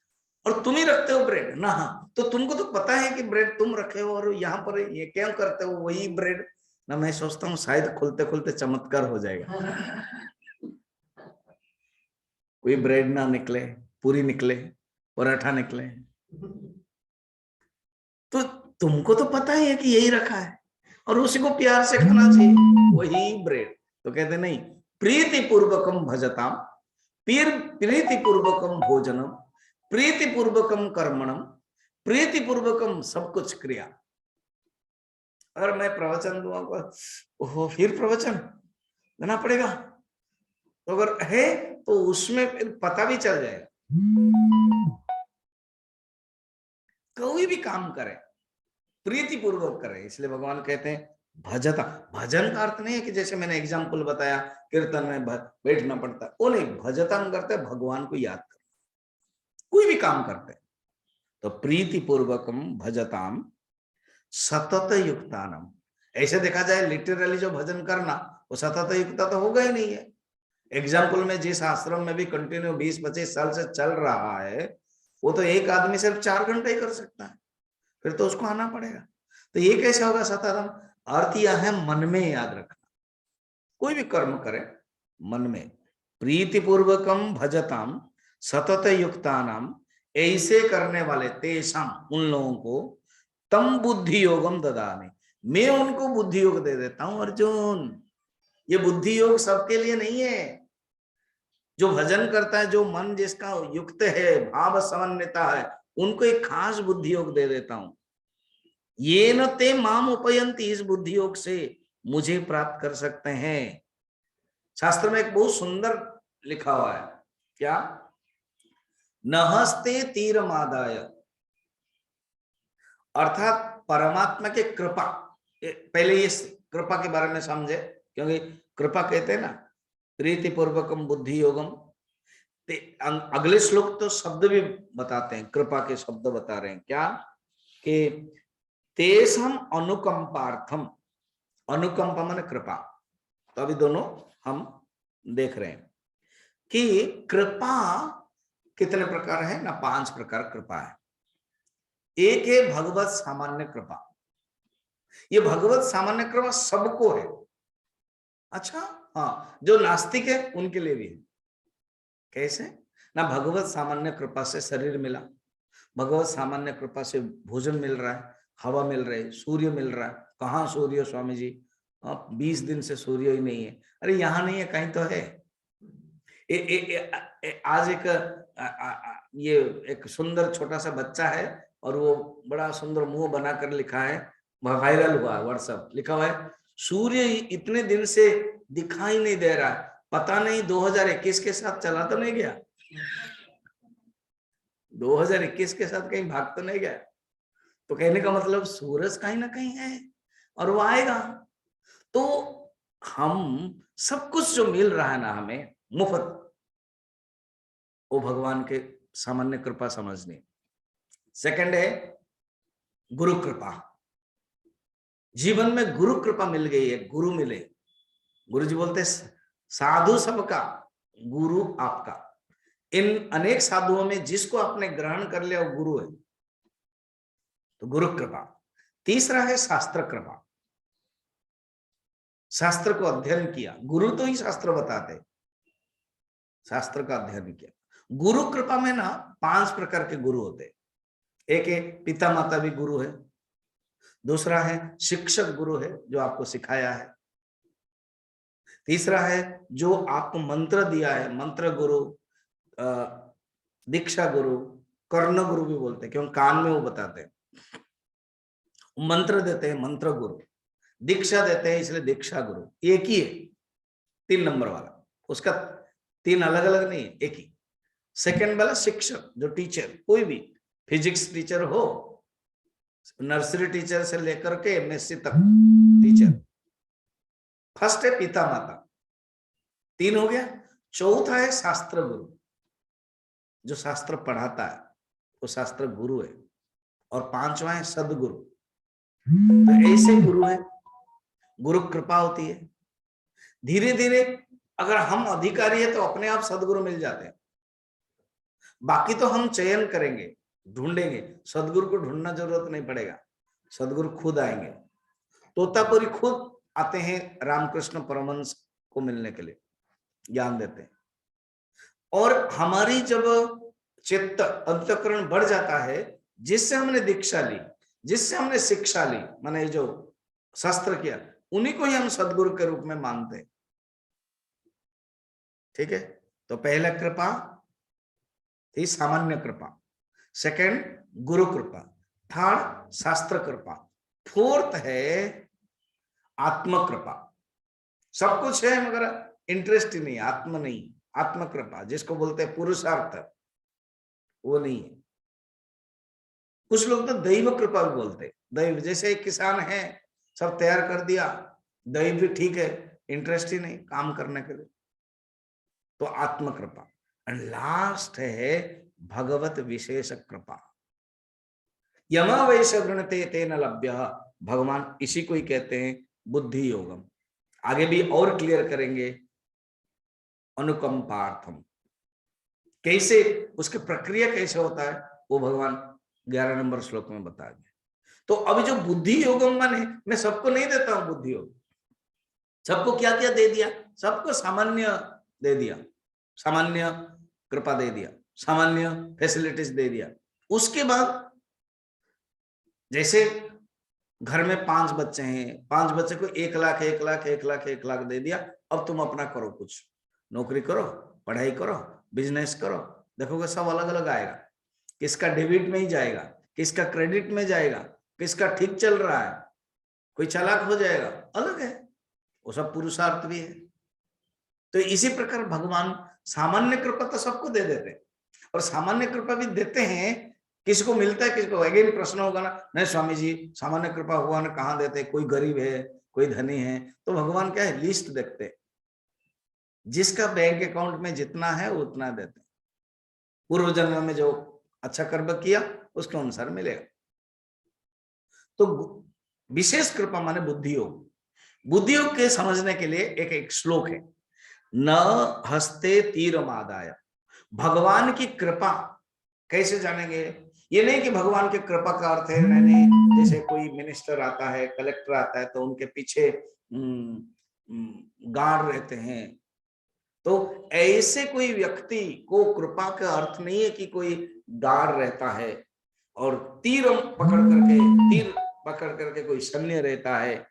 और तुम ही रखते हो ब्रेड ना, हाँ तो तुमको तो पता है कि ब्रेड तुम रखे हो और यहाँ पर ये क्यों करते हो वही ब्रेड ना। मैं सोचता हूँ शायद खुलते खुलते चमत्कार हो जाएगा, कोई ब्रेड ना निकले, पूरी निकले, पराठा निकले, तो तुमको तो पता ही है कि यही रखा है और उसी को प्यार से खाना चाहिए वही ब्रेड। तो कहते नहीं, प्रीति पूर्वकम भजताम, प्रीति पूर्वकम भोजनम, प्रीति पूर्वकम कर्मणम, प्रीति पूर्वकम सब कुछ क्रिया। अगर मैं प्रवचन दूंगा, ओहो फिर प्रवचन देना पड़ेगा, तो अगर है तो उसमें फिर पता भी चल जाएगा। कोई भी काम करे प्रीति पूर्वक करे, इसलिए भगवान कहते हैं भजता। भजन का अर्थ नहीं है कि जैसे मैंने एग्जाम्पल बताया कीर्तन में बैठना पड़ता है, वो नहीं, भजता हम करते हैं भगवान को याद करना, कोई भी काम करते हैं तो प्रीति पूर्वकम भजताम सतत युक्तानम। ऐसे देखा जाए लिटरली जो भजन करना वो सतत युक्ता तो होगा ही नहीं है। एग्जाम्पल में जिस आश्रम में भी कंटिन्यू 20-25 साल से चल रहा है, वो तो एक आदमी सिर्फ 4 घंटे ही कर सकता है, फिर तो उसको आना पड़ेगा। तो ये कैसे होगा सततम? अर्थ यह है मन में याद रखना, कोई भी कर्म करे मन में, प्रीति पूर्वकम भजताम सतत युक्तानाम, ऐसे करने वाले तेषाम उन लोगों को तम बुद्धि योगम ददामि, मैं उनको बुद्धि योग दे देता हूं अर्जुन। ये बुद्धि योग सबके लिए नहीं है। जो भजन करता है, जो मन जिसका युक्त है, भाव समन्विता है, उनको एक खास बुद्धि योग दे देता हूं। ये न ते माम उपयंती, इस बुद्धि योग से मुझे प्राप्त कर सकते हैं। शास्त्र में एक बहुत सुंदर लिखा हुआ है, क्या? नहस्ते तीर मादाय, अर्थात परमात्मा के कृपा। पहले इस कृपा के बारे में समझे, क्योंकि कृपा कहते हैं ना प्रीति पूर्वकम बुद्धि योगम। अगले श्लोक तो शब्द भी बताते हैं, कृपा के शब्द बता रहे हैं क्या कि तेषाम अनुकंपार्थम, अनुकंपा माने कृपा। तो अभी दोनों हम देख रहे हैं कि कृपा कितने प्रकार है ना, 5 प्रकार कृपा है। एक है भगवत सामान्य कृपा, ये भगवत सामान्य कृपा सबको है। अच्छा हाँ, जो नास्तिक है उनके लिए भी है। कैसे? ना भगवत सामान्य कृपा से शरीर मिला, भगवत सामान्य कृपा से भोजन मिल रहा है, हवा मिल रही है, सूर्य मिल रहा है। कहाँ सूर्य स्वामी जी? 20 दिन से सूर्य ही नहीं है। अरे यहाँ नहीं है, कहीं तो है। आज ये एक सुंदर छोटा सा बच्चा है और वो बड़ा सुंदर मुंह बनाकर लिखा है, वायरल हुआ व्हाट्सएप, लिखा हुआ है सूर्य इतने दिन से दिखाई नहीं दे रहा, पता नहीं 2021 के साथ चला तो नहीं गया, 2021 के साथ कहीं भाग तो नहीं गया। तो कहने का मतलब सूरज कहीं ना कहीं है और वो आएगा। तो हम सब कुछ जो मिल रहा है ना हमें मुफ्त, वो भगवान के सामान्य कृपा समझनी। सेकंड है गुरु कृपा। जीवन में गुरु कृपा मिल गई है, गुरु मिले। गुरु जी बोलते साधु सबका, गुरु आपका। इन अनेक साधुओं में जिसको आपने ग्रहण कर लिया वो गुरु है, तो गुरु कृपा। तीसरा है शास्त्र कृपा, शास्त्र को अध्ययन किया, गुरु तो ही शास्त्र बताते, शास्त्र का अध्ययन किया। गुरु कृपा में ना 5 प्रकार के गुरु होते। एक है पिता माता भी गुरु है, दूसरा है शिक्षक गुरु है जो आपको सिखाया है, तीसरा है जो आपको मंत्र दिया है, मंत्र गुरु, दीक्षा गुरु, कर्ण गुरु भी बोलते हैं क्योंकि कान में वो बताते हैं। मंत्र देते हैं मंत्र गुरु, दीक्षा देते हैं इसलिए दीक्षा गुरु। एक ही है 3 नंबर वाला, उसका 3 अलग अलग नहीं है, एक ही। सेकंड वाला शिक्षक जो टीचर, कोई भी फिजिक्स टीचर हो, नर्सरी टीचर से लेकर के एमएससी तक टीचर। फर्स्ट है पिता माता, 3 हो गया। चौथा है शास्त्र गुरु, जो शास्त्र पढ़ाता है वो शास्त्र गुरु है। और 5वां है सदगुरु। तो ऐसे गुरु है, गुरु कृपा होती है। धीरे धीरे अगर हम अधिकारी है तो अपने आप सदगुरु मिल जाते हैं। बाकी तो हम चयन करेंगे, ढूंढेंगे, सदगुरु को ढूंढना जरूरत नहीं पड़ेगा, सदगुरु खुद आएंगे। तोतापुरी खुद आते हैं रामकृष्ण परमहंस को मिलने के लिए, ज्ञान देते हैं। और हमारी जब चित्त अंतःकरण बढ़ जाता है, जिससे हमने दीक्षा ली, जिससे हमने शिक्षा ली, माने जो शास्त्र किया, उन्हीं को ही हम सदगुरु के रूप में मानते हैं। ठीक है, तो पहला कृपा थी सामान्य कृपा, सेकंड गुरु कृपा, थर्ड शास्त्र कृपा, फोर्थ है आत्म कृपा। सब कुछ है मगर इंटरेस्ट ही नहीं, आत्म नहीं, आत्म कृपा जिसको बोलते हैं पुरुषार्थ, वो नहीं है। कुछ लोग तो दैव कृपा भी बोलते हैं। दैव जैसे एक किसान है, सब तैयार कर दिया, दैव भी ठीक है, इंटरेस्ट ही नहीं काम करने के लिए, तो आत्म कृपा। एंड लास्ट है भगवत विशेष कृपा, यमा वैश्य गृणते तेन लभ्य, भगवान इसी को ही कहते हैं बुद्धि योगम। आगे भी और क्लियर करेंगे अनुकंपार्थम, कैसे उसकी प्रक्रिया कैसे होता है, वो भगवान 11 नंबर श्लोक में बताएंगे। तो अभी जो बुद्धि योगम माने, मैं सबको नहीं देता हूं बुद्धि योग, सबको क्या क्या दे दिया, सबको सामान्य दे दिया, सामान्य कृपा दे दिया, सामान्य फैसिलिटीज दे दिया। उसके बाद जैसे घर में 5 बच्चे हैं, 5 बच्चे को 1 लाख 1 लाख 1 लाख 1 लाख दे दिया, अब तुम अपना करो, कुछ नौकरी करो, पढ़ाई करो, बिजनेस करो, देखोगे सब अलग अलग आएगा, किसका डेबिट में ही जाएगा, किसका क्रेडिट में जाएगा, किसका ठीक चल रहा है, कोई चालाक हो जाएगा, अलग है, वो सब पुरुषार्थ भी है। तो इसी प्रकार भगवान सामान्य कृपा तो सबको दे देते हैं, और सामान्य कृपा भी देते हैं, किसको मिलता है किसको, अगेन प्रश्न होगा ना, नहीं स्वामी जी सामान्य कृपा हुआ ना, कहाँ देते, कोई गरीब है कोई धनी है, तो भगवान क्या है लिस्ट देखते, जिसका बैंक अकाउंट में जितना है उतना देते, पूर्व जन्म में जो अच्छा कर्म किया उसके अनुसार मिलेगा। तो विशेष कृपा माने बुद्धि योग। बुद्धि योग के समझने के लिए एक श्लोक है, न हस्ते तीर मादाय, भगवान की कृपा कैसे जानेंगे, ये नहीं कि भगवान की कृपा का अर्थ है मैंने, जैसे कोई मिनिस्टर आता है, कलेक्टर आता है, तो उनके पीछे गार्ड रहते हैं, तो ऐसे कोई व्यक्ति को कृपा का अर्थ नहीं है कि कोई गार्ड रहता है और तीर पकड़ करके कोई सैन्य रहता है।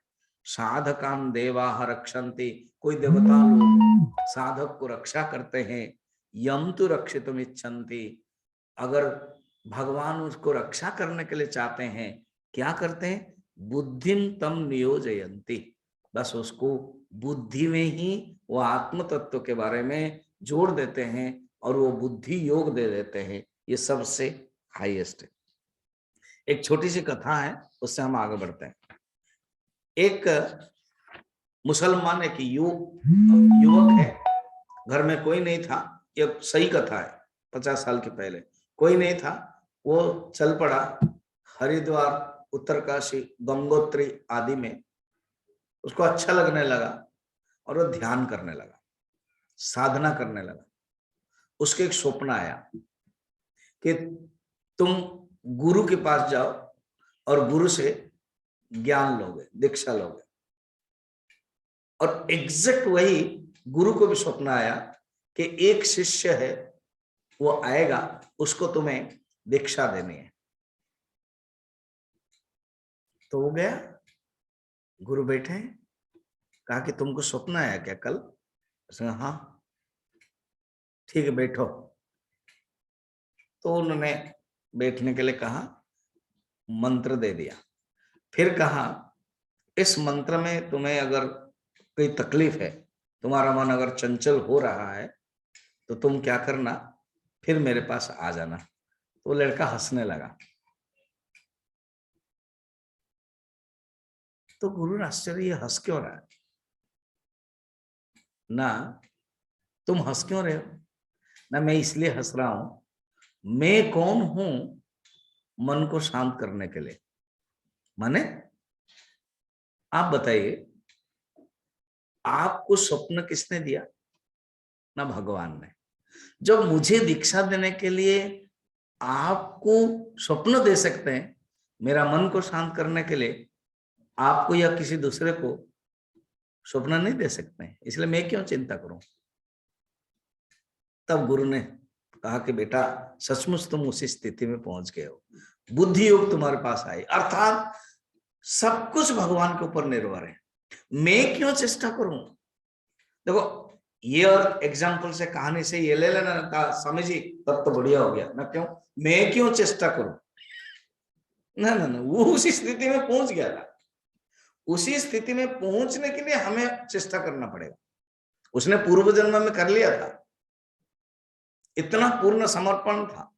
साधकान देवा रक्षन्ति, कोई देवता लोग साधक को रक्षा करते हैं, यम तो रक्षितुम इच्छन्ति, अगर भगवान उसको रक्षा करने के लिए चाहते हैं, क्या करते हैं, बुद्धिम तम नियोजयन्ति, बस उसको बुद्धि में ही वो आत्म तत्व के बारे में जोड़ देते हैं और वो बुद्धि योग दे देते हैं, ये सबसे हाईएस्ट है। एक छोटी सी कथा है, उससे हम आगे बढ़ते हैं। एक मुसलमान एक युवक है, घर में कोई नहीं था, ये सही कथा है, 50 साल के पहले कोई नहीं था, वो चल पड़ा हरिद्वार, उत्तरकाशी, गंगोत्री आदि में, उसको अच्छा लगने लगा और वो ध्यान करने लगा, साधना करने लगा। उसके एक स्वप्न आया कि तुम गुरु के पास जाओ और गुरु से ज्ञान लोगे, दीक्षा लोगे, और एग्जैक्ट वही गुरु को भी स्वप्न आया कि एक शिष्य है, वो आएगा, उसको तुम्हें दीक्षा देनी है। तो वो गया, गुरु बैठे, कहा कि तुमको स्वप्न आया क्या कल, उसने हाँ, ठीक है बैठो। तो उन्होंने बैठने के लिए कहा, मंत्र दे दिया, फिर कहा इस मंत्र में तुम्हें अगर कोई तकलीफ है, तुम्हारा मन अगर चंचल हो रहा है, तो तुम क्या करना, फिर मेरे पास आ जाना। तो लड़का हंसने लगा। तो गुरु आश्चर्य, ये हंस क्यों रहा है ना, तुम हंस क्यों रहे हो ना, मैं इसलिए हंस रहा हूं, मैं कौन हूं मन को शांत करने के लिए, माने आप बताइए, आपको स्वप्न किसने दिया, ना भगवान ने। जब मुझे दीक्षा देने के लिए आपको स्वप्न दे सकते हैं, मेरा मन को शांत करने के लिए आपको या किसी दूसरे को स्वप्न नहीं दे सकते हैं, इसलिए मैं क्यों चिंता करूं। तब गुरु ने कहा कि बेटा सचमुच तुम उसी स्थिति में पहुंच गए हो, बुद्धि योग तुम्हारे पास आई, अर्थात सब कुछ भगवान के ऊपर निर्भर है, मैं क्यों चेष्टा करूं। देखो ये और एग्जाम्पल से, कहानी से ये ले लेना था स्वामी जी, तब तो बढ़िया हो गया ना, क्यों मैं क्यों चेष्टा करूं। ना ना ना, वो उसी स्थिति में पहुंच गया था, उसी स्थिति में पहुंचने के लिए हमें चेष्टा करना पड़ेगा। उसने पूर्व जन्म में कर लिया था, इतना पूर्ण समर्पण था,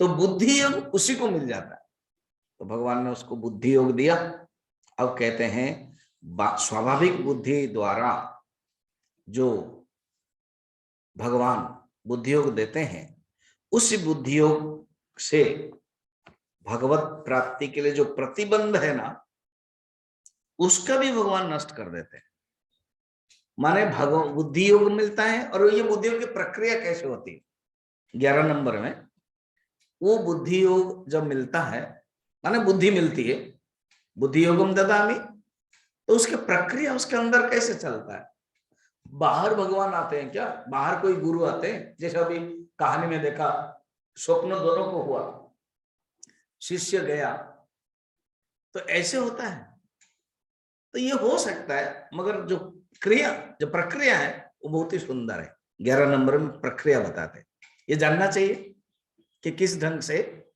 तो बुद्धि योग उसी को मिल जाता है। तो भगवान ने उसको बुद्धि योग दिया। अब कहते हैं स्वाभाविक बुद्धि द्वारा जो भगवान बुद्धि योग देते हैं, उस बुद्धि योग से भगवत प्राप्ति के लिए जो प्रतिबंध है ना, उसका भी भगवान नष्ट कर देते हैं। माने बुद्धि योग मिलता है, और ये बुद्धि योग की प्रक्रिया कैसे होती है 11 नंबर में, वो बुद्धि योग जब मिलता है, माने बुद्धि मिलती है, बुद्धि योगम ददामि, तो उसकी प्रक्रिया उसके अंदर कैसे चलता है। बाहर भगवान आते हैं क्या, बाहर कोई गुरु आते हैं, जैसे अभी कहानी में देखा स्वप्न दोनों को हुआ, शिष्य गया, तो ऐसे होता है। तो ये हो सकता है, मगर जो क्रिया, जो प्रक्रिया है वो बहुत ही सुंदर है। 11 नंबर में प्रक्रिया बताते हैं, ये जानना चाहिए कि किस ढंग से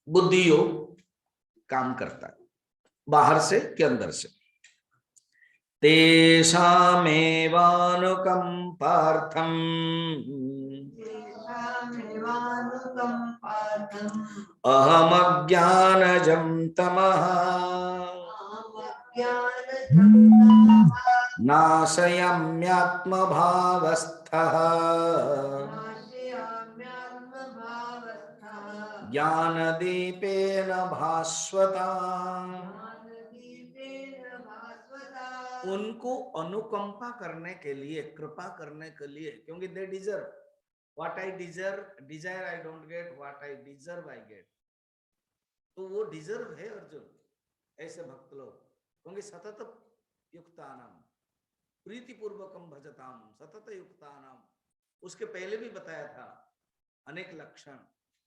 बुद्धि योग काम करता है, बाहर से कि अंदर से। तेषामेवानुकंपार्थम् अहमज्ञानजं तमः नाशयाम्यात्मभावस्थः ज्ञानदीपेन भास्वता। उनको अनुकंपा करने के लिए, कृपा करने के लिए, क्योंकि they deserve what I Dzire I don't get, what I deserve I get. तो वो डिजर्व है अर्जुन, ऐसे भक्त लोग, क्योंकि सतत युक्तानाम प्रीति पूर्वकम भजताम सतत युक्तानाम, उसके पहले भी बताया था अनेक लक्षण,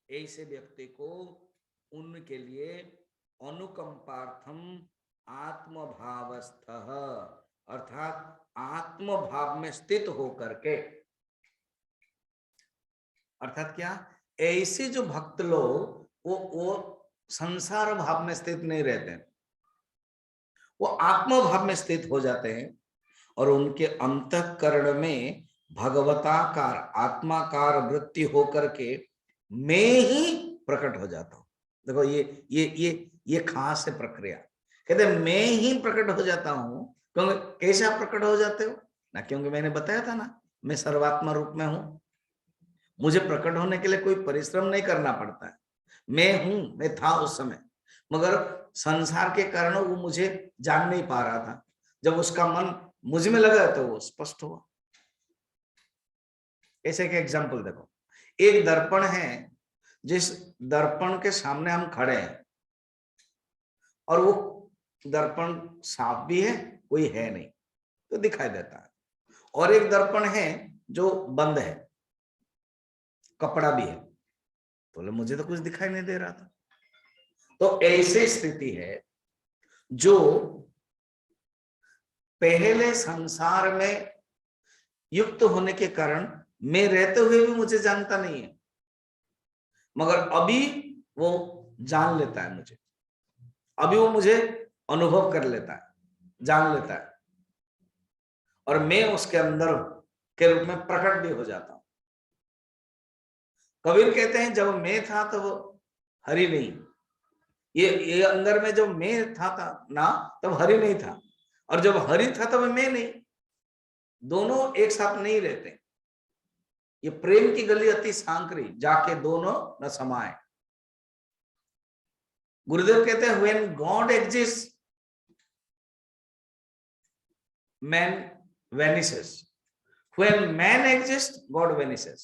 ऐसे व्यक्ति को उनके लिए अनुकंपार्थम आत्मभावस्थ, अर्थात आत्मभाव में स्थित होकर के, अर्थात क्या, ऐसे जो भक्त लोग वो संसार भाव में स्थित नहीं रहते, वो आत्मभाव में स्थित हो जाते हैं, और उनके अंतःकरण में भगवताकार आत्माकार वृत्ति होकर के मैं ही प्रकट हो जाता हूं। देखो ये खास है प्रक्रिया, कहते मैं ही प्रकट हो जाता हूं। क्योंकि कैसे आप प्रकट हो जाते हो ना, क्योंकि मैंने बताया था ना, मैं सर्वात्मा रूप में हूं, मुझे प्रकट होने के लिए कोई परिश्रम नहीं करना पड़ता है, मैं हूं, मैं था उस समय, मगर संसार के कारण वो मुझे जान नहीं पा रहा था। जब उसका मन मुझ में लगा तो वो स्पष्ट हुआ। ऐसे के एग्जाम्पल देखो, एक दर्पण है, जिस दर्पण के सामने हम खड़े हैं और वो दर्पण साफ भी है, कोई है नहीं तो दिखाई देता है, और एक दर्पण है जो बंद है, कपड़ा भी है, तो बोले मुझे तो कुछ दिखाई नहीं दे रहा था। तो ऐसी स्थिति है जो पहले संसार में युक्त होने के कारण मैं रहते हुए भी मुझे जानता नहीं है, मगर अभी वो जान लेता है मुझे, अभी वो मुझे अनुभव कर लेता है, जान लेता है, और मैं उसके अंदर के रूप में प्रकट भी हो जाता हूं। कबीर कहते हैं जब मैं था तो वो हरि नहीं, ये अंदर में जब मैं था ना तब हरि नहीं था, और जब हरि था तब मैं नहीं, दोनों एक साथ नहीं रहते। ये प्रेम की गली अति सांकरी, जाके दोनों न समाए। गुरुदेव कहते हैं when God exist man vanishes, When man exists, God vanishes.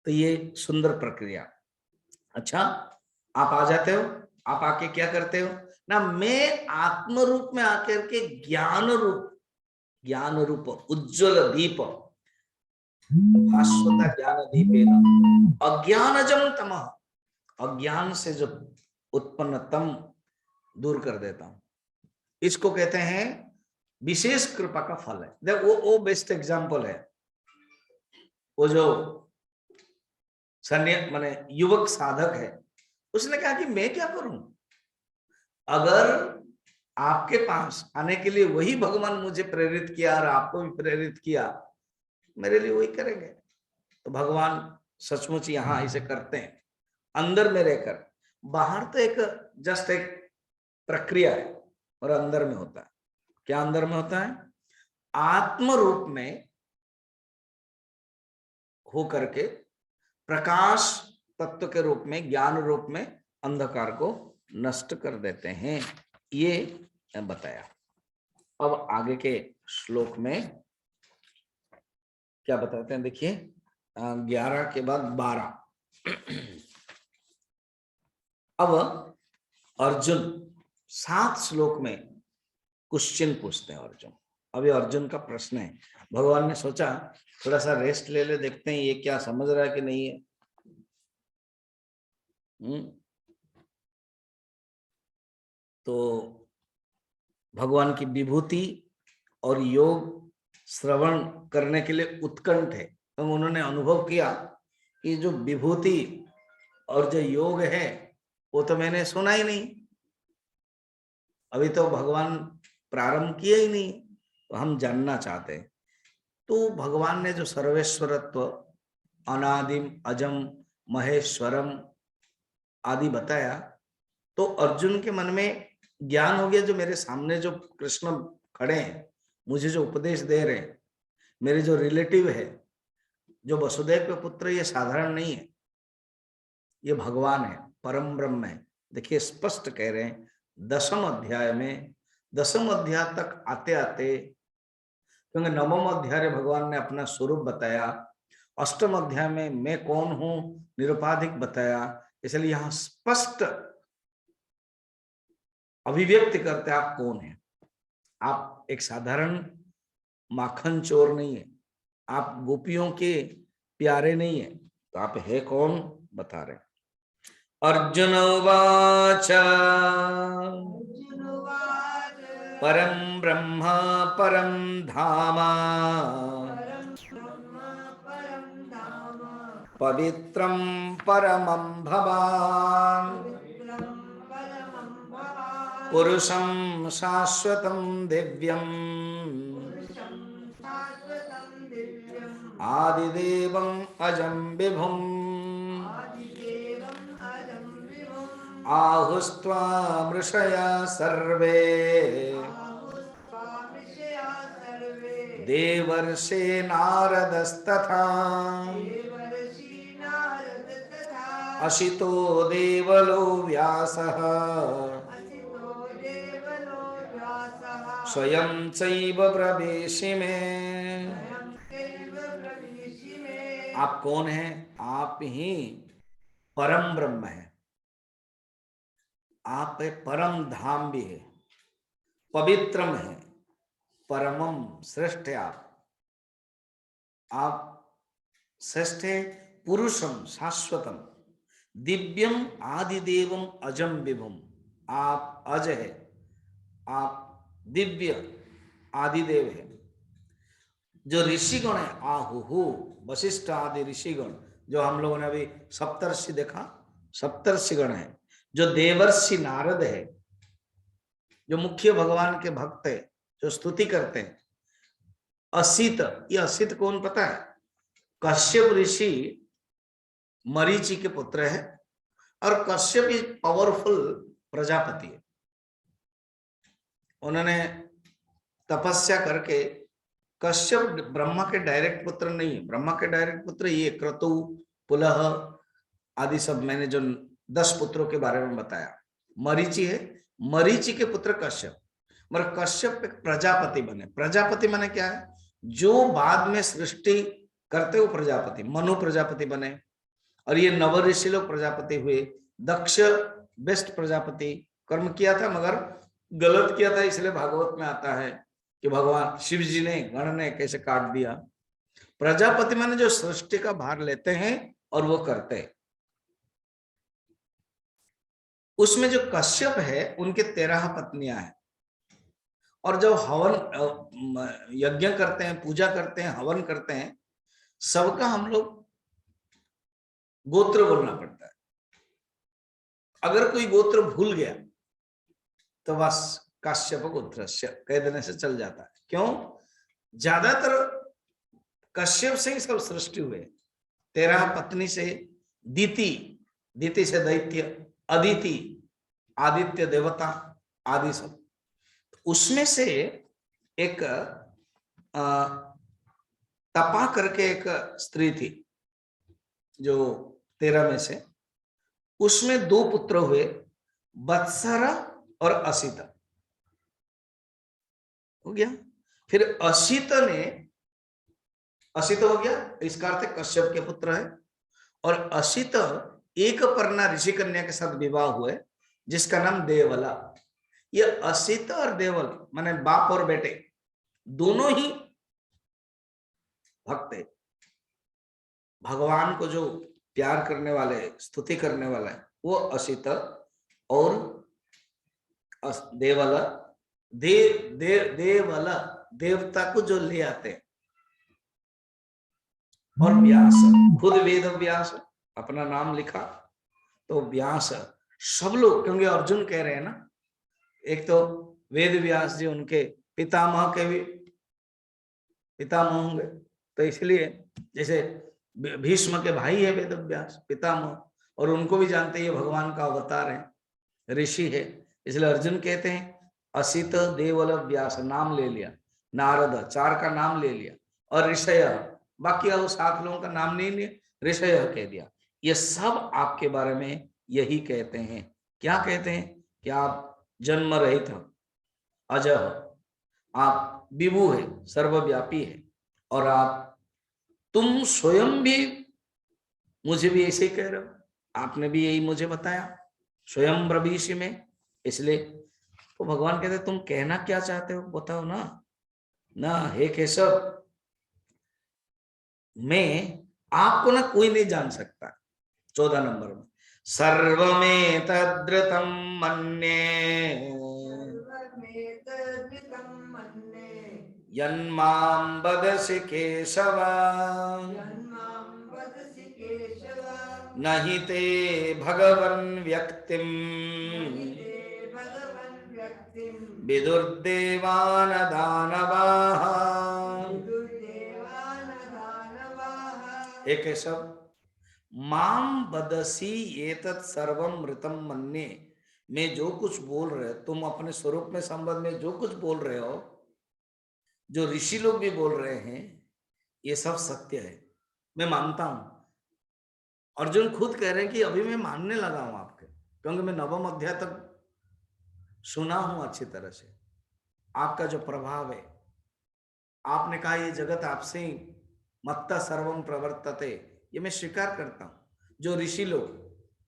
तो ये सुंदर प्रक्रिया। अच्छा, आप आ जाते हो, आप आके क्या करते हो ना, मैं आत्म रूप में आकर के ज्ञान रूप उज्ज्वल दीप भास्वता ज्ञान दीपेन अज्ञानजम तमः, अज्ञान से जो उत्पन्न तम दूर कर देता हूं। इसको कहते हैं विशेष कृपा का फल है। देख वो बेस्ट एग्जांपल है। वो जो सन्यासी माने युवक साधक है, उसने कहा कि मैं क्या करूं, अगर आपके पास आने के लिए वही भगवान मुझे प्रेरित किया और आपको भी प्रेरित किया, मेरे लिए वही करेंगे। तो भगवान सचमुच यहाँ इसे करते हैं अंदर में रहकर। बाहर तो एक जस्ट एक प्रक्रिया है और अंदर में होता है। क्या अंदर में होता है? आत्म रूप में हो करके प्रकाश तत्व के रूप में, ज्ञान रूप में अंधकार को नष्ट कर देते हैं, ये बताया। अब आगे के श्लोक में क्या बताते हैं, देखिए 11 के बाद 12। अब अर्जुन 7 श्लोक में क्वेश्चन पूछते हैं अर्जुन। अभी अर्जुन का प्रश्न है, भगवान ने सोचा थोड़ा सा रेस्ट ले ले, देखते हैं ये क्या समझ रहा है कि नहीं है। तो भगवान की विभूति और योग श्रवण करने के लिए उत्कंठ है, तो उन्होंने अनुभव किया कि जो विभूति और जो योग है वो तो मैंने सुना ही नहीं, अभी तो भगवान प्रारंभ किया ही नहीं, तो हम जानना चाहते हैं। तो भगवान ने जो सर्वेश्वरत्व, अनादिम अजम महेश्वरम आदि बताया, तो अर्जुन के मन में ज्ञान हो गया, जो मेरे सामने जो कृष्ण खड़े हैं, मुझे जो उपदेश दे रहे हैं, मेरे जो रिलेटिव है, जो वसुदेव के पुत्र, ये साधारण नहीं है, ये भगवान है, परम ब्रह्म है। देखिए स्पष्ट कह रहे हैं 10वें अध्याय में, 10वें अध्याय तक आते आते, क्योंकि 9वें अध्याय भगवान ने अपना स्वरूप बताया, 8वें अध्याय में मैं कौन हूं निरुपाधिक बताया, इसलिए यहां स्पष्ट अभिव्यक्ति करते आप कौन है। आप एक साधारण माखन चोर नहीं है, आप गोपियों के प्यारे नहीं है, तो आप है कौन बता रहे। अर्जुन उवाच परम ब्रह्म परम धाम पवित्रं परमं भवान् पुरुषं शाश्वतं दिव्यम् आदिदेवम् अजं विभुम् आहुस्त्वां ऋषयः सर्वे देवर्षि नारदस्तथा असितो देवलो व्यासः स्वयं चैव प्रवेशि में। आप कौन हैं? आप ही परम ब्रह्म है, आप परम धाम भी है, पवित्रम है, परमम श्रेष्ठ है। आप श्रेष्ठ है, पुरुषम शाश्वतम, दिव्यम आदिदेवम अजम विभुम, आप अज है, आप दिव्य आदिदेव है। जो ऋषिगण है, आहुहु वशिष्ठ आदि ऋषिगण, जो हम लोगों ने अभी सप्तर्षि देखा, सप्तर्षिगण है। जो देवर्षि नारद है, जो मुख्य भगवान के भक्त है, जो स्तुति करते हैं। असित, ये असित कौन पता है? कश्यप ऋषि मरीचि के पुत्र है, और कश्यप इज पावरफुल प्रजापति है। उन्होंने तपस्या करके, कश्यप ब्रह्मा के डायरेक्ट पुत्र नहीं है, ब्रह्मा के डायरेक्ट पुत्र ये क्रतु, पुलह आदि सब, मैंने जो 10 पुत्रों के बारे में बताया। मरीचि है, मरीचि के पुत्र कश्यप, मगर कश्यप एक प्रजापति बने। प्रजापति माने क्या है? जो बाद में सृष्टि करते हो प्रजापति, मनु प्रजापति बने, और ये नव ऋषि लोग प्रजापति हुए। दक्ष बेस्ट प्रजापति कर्म किया था मगर गलत किया था, इसलिए भागवत में आता है कि भगवान शिव जी ने, गण ने कैसे काट दिया। प्रजापति माने जो सृष्टि का भार लेते हैं और वो करते हैं। उसमें जो कश्यप है उनके 13 पत्नियां हैं, और जब हवन यज्ञ करते हैं, पूजा करते हैं, हवन करते हैं, सबका हम लोग गोत्र बोलना पड़ता है। अगर कोई गोत्र भूल गया तो बस कश्यप गोत्रस्य कह देने से चल जाता है। क्यों? ज्यादातर कश्यप से ही सब सृष्टि हुए। 13 पत्नी से दीति, दीति से दैत्य, अदिति आदित्य देवता आदि सब। उसमें से एक तपा करके एक स्त्री थी जो 13 में से, उसमें 2 पुत्र हुए, वत्सरा और असित। हो गया। फिर असित ने, असित हो गया, इसका अर्थ कश्यप के पुत्र है। और असित एक पर्णा ऋषि कन्या के साथ विवाह हुए जिसका नाम देवला। ये असित और देवल माने बाप और बेटे दोनों ही भक्त है। भगवान को जो प्यार करने वाले, स्तुति करने वाला है वो असित और देवला। देवला देवता को जो ले आते हैं। और व्यास खुद वेद व्यास अपना नाम लिखा, तो व्यास सब लोग, क्योंकि अर्जुन कह रहे हैं ना, एक तो वेद व्यास जी उनके पितामह के भी पितामह होंगे, तो इसलिए जैसे भीष्म के भाई है वेद व्यास पितामह, और उनको भी जानते हैं भगवान का अवतार है, ऋषि है, इसलिए अर्जुन कहते हैं असित देवल व्यास, नाम ले लिया। नारद 4 का नाम ले लिया, और ऋषय बाकी वो 7 लोगों का नाम नहीं लिया, ऋषय कह दिया। ये सब आपके बारे में यही कहते हैं। क्या कहते हैं? कि आप जन्म रहित हो, अजह, आप विभु है, सर्वव्यापी है, और तुम स्वयं भी मुझे भी ऐसे कह रहे हो, आपने भी यही मुझे बताया स्वयं ब्रवीषि में। इसलिए तो भगवान कहते तुम कहना क्या चाहते हो बताओ ना। ना हे केशव, मैं आपको ना कोई नहीं जान सकता। 14 नंबर में सर्वमेतद्ऋतं मन्ये यन्मां वदसि केशव नहि ते भगवन् व्यक्तिम् विदुर्देवान दानवाः। हे केशव, माम वदसी एतत् सर्वम मृतम मन्ये, मैं जो कुछ बोल रहे हो, तुम अपने स्वरूप में संबंध में जो कुछ बोल रहे हो, जो ऋषि लोग भी बोल रहे हैं, ये सब सत्य है, मैं मानता हूं। अर्जुन खुद कह रहे हैं कि अभी मैं मानने लगा हूं आपके, क्योंकि मैं नवम अध्याय तक सुना हूं अच्छी तरह से। आपका जो प्रभाव है, आपने कहा ये जगत आपसे ही मत्ता सर्वम प्रवर्तते, ये मैं स्वीकार करता हूं। जो ऋषि लोग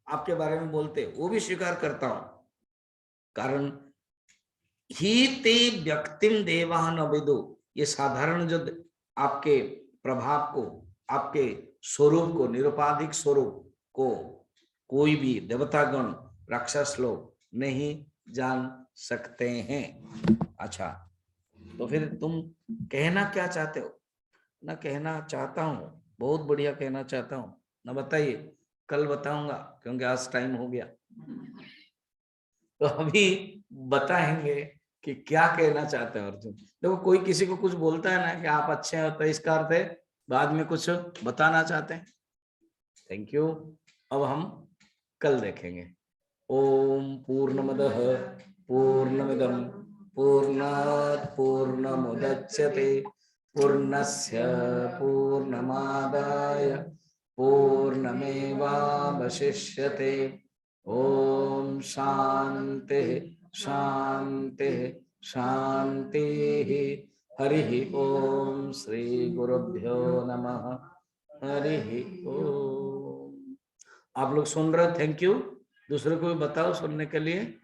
आपके बारे में बोलते वो भी स्वीकार करता हूं। कारण ही ते व्यक्तिम देवा न विदु, ये साधारण जो आपके प्रभाव को, आपके स्वरूप को, निरुपाधिक स्वरूप को कोई भी देवतागण, राक्षस लोग नहीं जान सकते हैं। अच्छा, तो फिर तुम कहना क्या चाहते हो? ना कहना चाहता हूं, बहुत बढ़िया कहना चाहता हूं ना, बताइए, कल बताऊंगा क्योंकि आज टाइम हो गया। तो अभी बताएंगे कि क्या कहना चाहते हैं अर्जुन। देखो कोई किसी को कुछ बोलता है ना कि आप अच्छे हैं, तो इसका अर्थ है बाद में कुछ बताना चाहते हैं। Thank you. अब हम कल देखेंगे। ओम पूर्णमदः पूर्णमिदं पूर्णात् पूर्णमुदच्यते पूर्णस्य पूर्णमादाय पूर्णमेवावशिष्यते। ओम शांति शांति शांति। हरि ओम। श्री गुरुभ्यो नमः। हरि ओम। आप लोग सुन रहे हो, थैंक यू। दूसरे को भी बताओ सुनने के लिए।